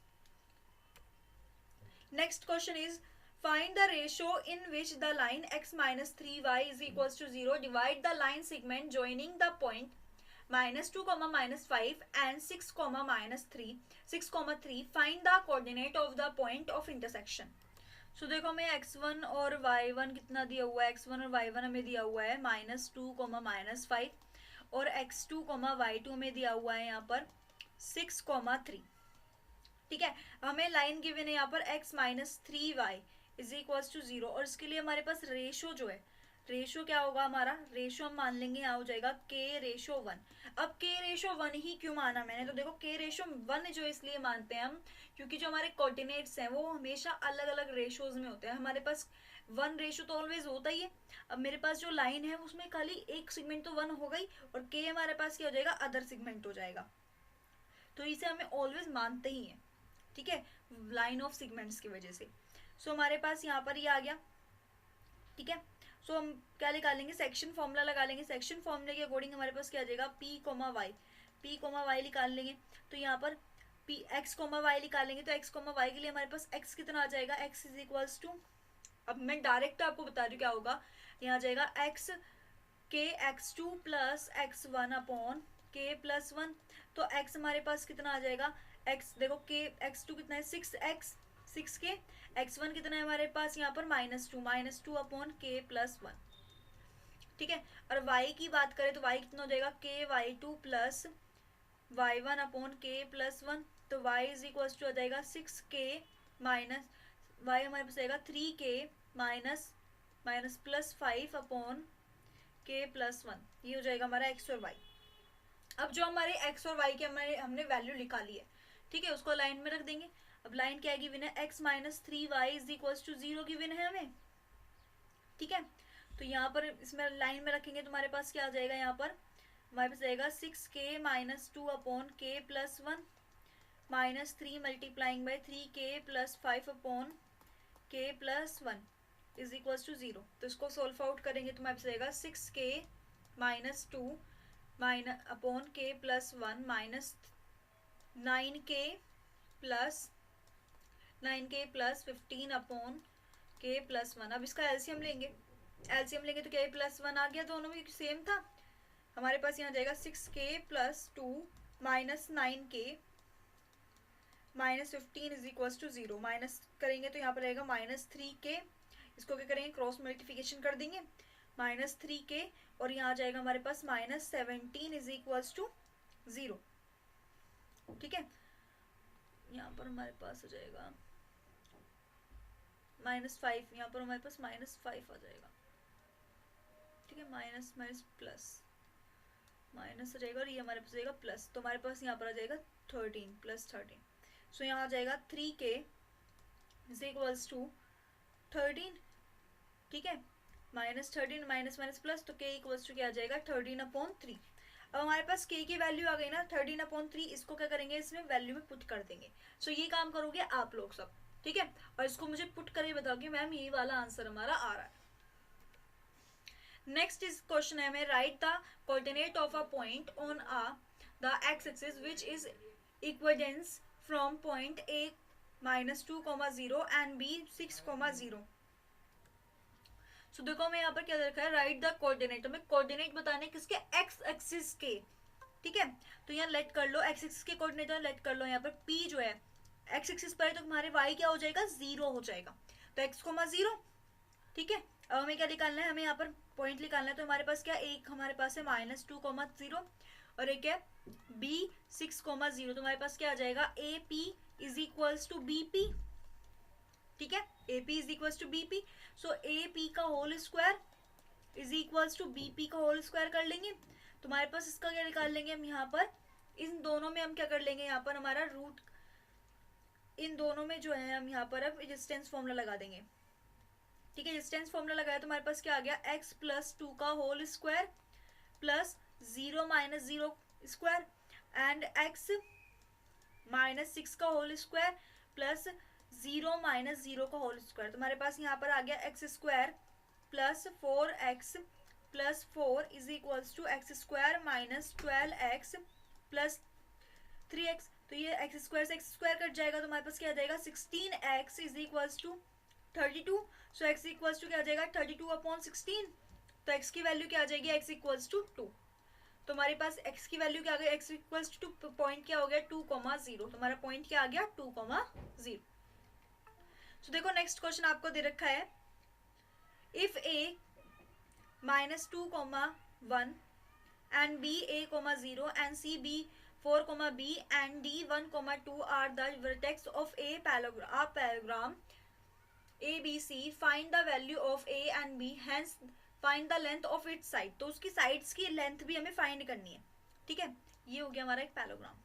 Next question is find the ratio in which the line x minus 3y is equals to 0 divide the line segment joining the point -2, -5 and 6, -3 find the coordinate of the point of intersection। so देखो हमें x1 और y1 कितना दिया हुआ है, x1 और y1 हमें दिया हुआ है -2, -5 और x2, y2 में दिया हुआ है यहाँ पर 6, 3, ठीक है। हमें लाइन गिवन है यहाँ पर x -3y is equals to 0, और इसके लिए हमारे पास रेशो जो है, रेशो क्या होगा हमारा, रेशो हम मान लेंगे यहाँ हो जाएगा k/1। अब k/1 ही क्यों माना मैंने, तो देखो k/1 जो इसलिए मानते हैं हम क्योंकि जो हमारे कोऑर्डिनेट्स हैं वो हमेशा अलग अलग रेशोज में होते हैं। हमारे पास 1 रेशो तो ऑलवेज होता ही है, अब मेरे पास जो लाइन है उसमें खाली एक सेगमेंट तो 1 हो गई और k हमारे पास क्या हो जाएगा अदर सेगमेंट हो जाएगा, तो इसे हमें ऑलवेज मानते ही है, ठीक है, लाइन ऑफ सेगमेंट्स की वजह से। सो हमारे पास यहाँ पर ये आ गया, ठीक है। सो हम क्या निकालेंगे, सेक्शन फॉर्मूला लगा लेंगे, सेक्शन फॉर्मूले के अकॉर्डिंग हमारे पास क्या आ जाएगा p, y निकाल लेंगे, तो यहाँ पर p x, y निकालेंगे, तो x, y के लिए हमारे पास x कितना आ जाएगा, x इज इक्वल्स टू, अब मैं डायरेक्ट आपको बता रही हूँ क्या होगा, यहाँ आ जाएगा x k x2 plus x1 upon k plus 1, तो x हमारे पास कितना आ जाएगा, x देखो k x2 कितना है 6x 6k, x1 कितना है हमारे पास यहाँ पर -2 अपॉन k प्लस 1, ठीक है। और y की बात करें तो y कितना हो जाएगा k y2 plus y1 upon k plus 1, तो y इज इक्वल टू आ जाएगा 6k माइनस y हमारे पास आएगा 3k minus plus 5 upon k plus 1, ये हो जाएगा हमारा x और y। अब जो हमारे x और y के हमने वैल्यू निकाली है, ठीक है, उसको लाइन में रख देंगे। अब लाइन क्या गिवन है, x -3y is equals to 0 given है हमें, ठीक है। तो यहाँ पर इसमें लाइन में रखेंगे तो हमारे पास क्या आ जाएगा, यहाँ पर हमारे पास आएगा 6k -2 upon k plus 1 -3 multiplying by 3k plus 5 upon k plus 1 is equals to 0। तो इसको सोल्व आउट करेंगे तो हमारे पास आएगा 6k -2 upon k plus 1 -9k plus 9k plus 15 upon k plus 1। अब इसका एलसीएम लेंगे, एलसीएम लेंगे तो k प्लस 1 आ गया, दोनों में सेम था। हमारे पास यहाँ जाएगा 6k plus 2 minus 9k minus 15 is equal to 0। Minus करेंगे तो यहाँ पर रहेगा -3k, इसको क्या करेंगे क्रॉस मल्टीप्लिकेशन कर देंगे, -3k, और यहाँ आ जाएगा हमारे पास -17 इज इक्वल टू 0। ठीक है, यहाँ पर हमारे पास आ जाएगा -5, यहाँ पर हमारे पास -5 आ जाएगा। ठीक है, माइनस माइनस प्लस माइनस आ जाएगा और ये हमारे पास जाएगा प्लस, तो हमारे पास यहाँ पर आ जाएगा 13 प्लस 13। सो यहाँ आ जाएगा 3k इज इक्वल्स टू 13। ठीक है, -13 माइनस माइनस प्लस, तो k इक्वल्स टू क्या आ जाएगा 13/3। अब हमारे पास k की वैल्यू आ गई ना 13/3, इसको क्या करेंगे इसमें वैल्यू में पुट कर देंगे। सो ये काम करोगे आप लोग सब। ठीक है, और इसको मुझे पुट करके बताओगे मैम ये वाला आंसर हमारा आ रहा है। नेक्स्ट इस क्वेश्चन है में write the coordinate of a point on the x axis which is equidistant from point a -2,0 and b 6,0। So देखो मैं यहाँ पर क्या रखा है, राइट द कोऑर्डिनेट, हमें कोऑर्डिनेट बताने किसके, एक्स एक्सिस के। ठीक है, तो यहाँ लेट कर लो एक्स एक्सिस के कोऑर्डिनेट लेट कर लो। यहाँ पर p जो है एक्स एक्सिस पर है तो हमारे y क्या हो जाएगा 0 हो जाएगा, तो x,0। ठीक है, अब हमें क्या निकालना है, हमें यहाँ पर पॉइंट निकालना है। तो हमारे पास क्या, एक हमारे पास है -2,0 और एक है b 6,0। तो हमारे पास क्या आ जाएगा AP is equals to BP। ठीक है, AP is equals to BP। So AP का whole square is equals to BP का होल स्क्वायर कर लेंगे। तो हमारे पास इसका क्या निकाल लेंगे हम, यहाँ पर इन दोनों में हम क्या कर लेंगे, यहाँ पर हमारा रूट, इन दोनों में जो है हम यहाँ पर अब डिस्टेंस फॉर्मूला लगा देंगे। ठीक है, डिस्टेंस फॉर्मूला लगाया तो हमारे पास क्या आ गया, x प्लस 2 का whole square plus 0 minus 0 square and x minus 6 का होल स्क्वायर प्लस 0 माइनस 0 का होल स्क्वायर। तो हमारे पास यहाँ पर आ गया x square plus 4x plus 4 is equals to x square minus 12x plus 3x। तो ये एक्स स्क्वायर से एक्स स्क्वायर कट जाएगा तो हमारे पास क्या आ जाएगा 16x is equals to 32। So x equals to क्या आ जाएगा 32/16। तो x की वैल्यू क्या आ जाएगी, x इक्वल्स टू 2। तो हमारे पास x की वैल्यू क्या आ गई, x इक्वल्स टू पॉइंट क्या हो गया 2,0। तो हमारा पॉइंट क्या आ गया 2,0। सो देखो नेक्स्ट क्वेश्चन आपको दे रखा है, if a -2,1 and b a,0 and c b 4,b and d 1,2 are the vertex of a parallelogram ABC, find the value of a and b, hence find the length of its side। तो उसकी sides की length भी हमें find करनी है। ठीक है, ये हो गया हमारा एक पैलोग्राम।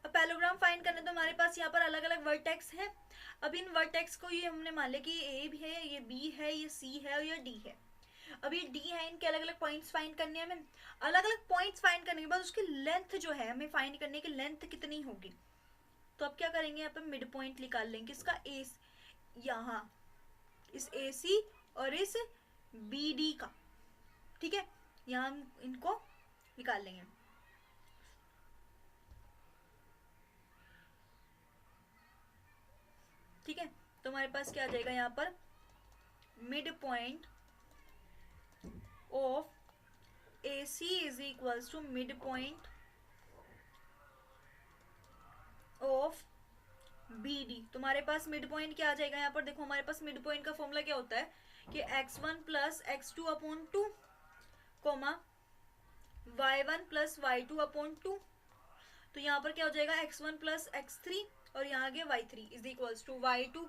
अब पैलोग्राम फाइंड करने तो हमारे पास यहाँ पर अलग अलग वर्टेक्स हैं। अब इन वर्टेक्स को ये हमने मान लिया कि ये भी है, ये B है, ये C है और ये D है। अब ये D है, इनके अलग अलग पॉइंट्स फाइंड करने हैं हमें। अलग अलग पॉइंट्स फाइंड करने के बाद उसकी लेंथ जो है हमें फाइंड करने की लेंथ कितनी होगी। तो अब क्या करेंगे, यहाँ पे मिड पॉइंट निकाल लेंगे इसका ए, यहाँ इस AC और इस BD का। ठीक है, यहाँ हम इनको निकाल लेंगे। ठीक है, तो हमारे पास क्या आ जाएगा यहाँ पर mid point of AC is equals to mid point of BD। तो हमारे पास मिड पॉइंट क्या आ जाएगा, यहाँ पर देखो हमारे पास मिड पॉइंट का फॉर्मूला क्या होता है कि x1 plus x2/2 coma y1 plus y2/2। तो यहाँ पर क्या हो जाएगा x1 प्लस x3 और यहाँ आगे y3 is equals to y2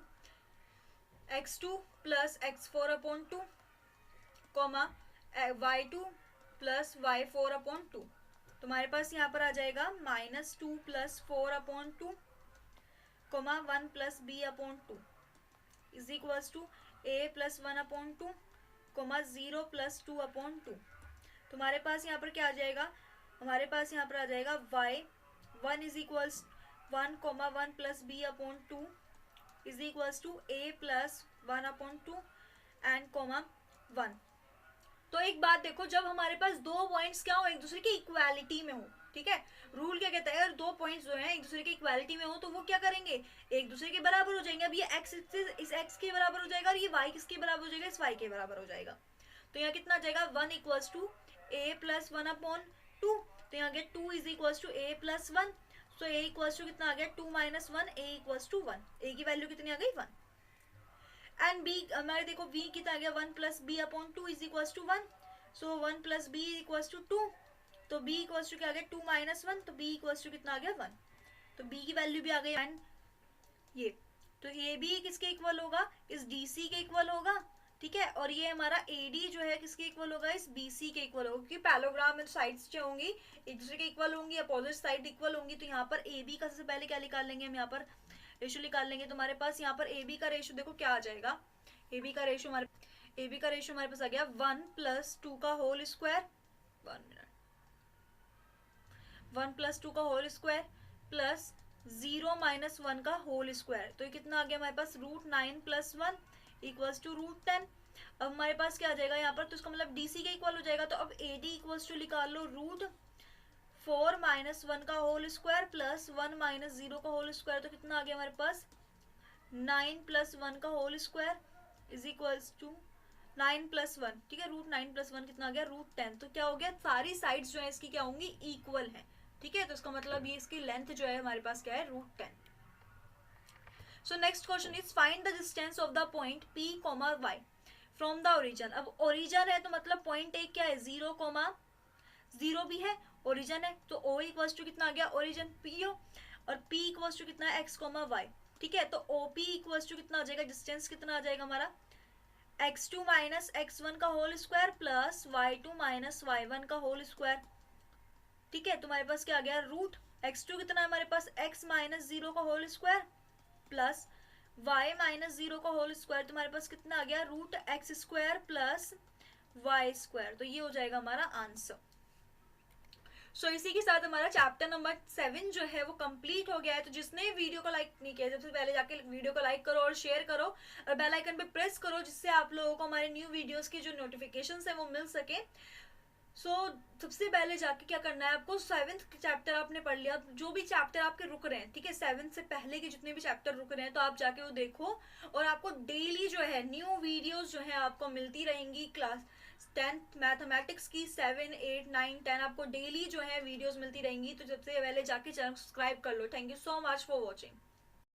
x2 plus x4/2 comma y2 plus y4/2। तो हमारे पास यहाँ पर आ जाएगा -2 plus 4/2 comma 1 plus b/2 is equals to a plus 1/2 comma 0 plus 2/2। तो हमारे पास यहाँ पर क्या आ जाएगा, हमारे पास यहाँ पर आ जाएगा y1 is equals 1 comma 1 plus b/2 is equals to a plus 1/2 and comma 1। तो एक बात देखो, जब हमारे पास दो पॉइंट्स क्या हो एक दूसरे की इक्वालिटी में हो, ठीक है, रूल क्या कहता है, अगर दो पॉइंट्स जो हैं एक दूसरे की इक्वालिटी में हो तो वो क्या करेंगे, एक दूसरे के बराबर हो जाएंगे। अब ये x इस x के बराबर हो जाएगा और ये y किसके बराबर हो जाएगा, इस y के बराबर हो जाएगा। तो यहाँ कितना आ जाएगा, 1 इक्वल्स टू a प्लस 1/2। तो यहाँ गया 2 is equals to a plus 1। So a equals to कितना आ गया, 2 minus 1, a equals to 1। a की वैल्यू कितनी आ गई, 1। एंड b हमारे देखो v कितना आ गया, 1 plus b upon 2 is equals to 1। So 1 plus b equals to 2। तो b इक्वल्स टू क्या आ गया, 2 माइनस 1। तो b इक्वल्स टू कितना आ गया, 1। तो b की वैल्यू भी आ गई। एंड ये तो ये भी किसके इक्वल होगा, इस DC के इक्वल होगा, ठीक है। और ये हमारा AD जो है किसके इक्वल होगा, इस BC के इक्वल होगा, क्योंकि पैलोग्राम में साइड्स जो होंगी एक दूसरे के इक्वल होंगी, अपोजिट साइड इक्वल होंगी। तो यहाँ पर AB का सबसे पहले क्या निकाल लेंगे हम, यहाँ पर रेशियो निकाल लेंगे। तो हमारे पास यहाँ पर AB का रेशियो देखो क्या आ जाएगा, AB का रेशियो हमारे पास आ गया 1 प्लस 2 का होल स्क्वायर, 1 मिनट, 1 प्लस 2 का होल स्क्वायर प्लस 0 माइनस 1 का होल स्क्वायर। तो ये कितना आ गया हमारे पास, √9 प्लस 1 इक्वल्स टू √10। अब हमारे पास क्या आ जाएगा यहाँ पर, तो इसका मतलब DC के इक्वल हो जाएगा। तो अब AD इक्वल्स टू निकाल लो, √4 माइनस 1 का होल स्क्वायर प्लस 1 माइनस 0 का होल स्क्वायर। तो कितना आ गया हमारे पास, 9 प्लस 1 का whole square is equals to 9 plus 1, ठीक है, √9 प्लस 1 कितना आ गया, √10। तो क्या हो गया, सारी साइड्स जो है इसकी क्या होंगी, इक्वल है, ठीक है। तो इसका मतलब ये इसकी लेंथ जो है हमारे पास क्या है, √10। So next question is find the distance of the point P, y from the origin. अब ओरिजन है तो मतलब पॉइंट एक क्या है, 0, भी है, ओरिजन है। तो O इक्वल्स टू कितना आ गया, ओरिजन PO, और P इक्वल्स टू कितना है, x, y, ठीक है। तो OP इक्वल्स टू कितना आ जाएगा, डिस्टेंस कितना आ जाएगा हमारा, x2 माइनस x1 का whole square plus y2 minus y1 का होल स्क्वायर, ठीक है। तुम्हारे पास क्या आ गया, x2 कितना है हमारे पास, x माइनस 0 का whole square plus y minus 0 का होल स्क्वायर। तुम्हारे पास कितना आ गया, √x square plus y square. तो ये हो जाएगा हमारा आंसर। सो इसी के साथ हमारा चैप्टर नंबर 7 जो है वो कंप्लीट हो गया है। तो जिसने वीडियो को लाइक नहीं किया, सबसे पहले जाके वीडियो को लाइक करो और शेयर करो और बेल आइकन पे प्रेस करो, जिससे आप लोगों को हमारे न्यू वीडियोस की जो नोटिफिकेशंस है वो मिल सके। सबसे पहले जाके क्या करना है आपको, 7th चैप्टर आपने पढ़ लिया, जो भी चैप्टर आपके रुक रहे हैं, ठीक है, 7th से पहले के जितने भी चैप्टर रुक रहे हैं तो आप जाके वो देखो। और आपको डेली जो है न्यू वीडियोस जो है आपको मिलती रहेंगी। क्लास 10th मैथमेटिक्स की 7, 8, 9, 10 आपको डेली जो है वीडियोस मिलती रहेंगी। तो सबसे पहले जाके चैनल सब्सक्राइब कर लो। Thank you so much for watching.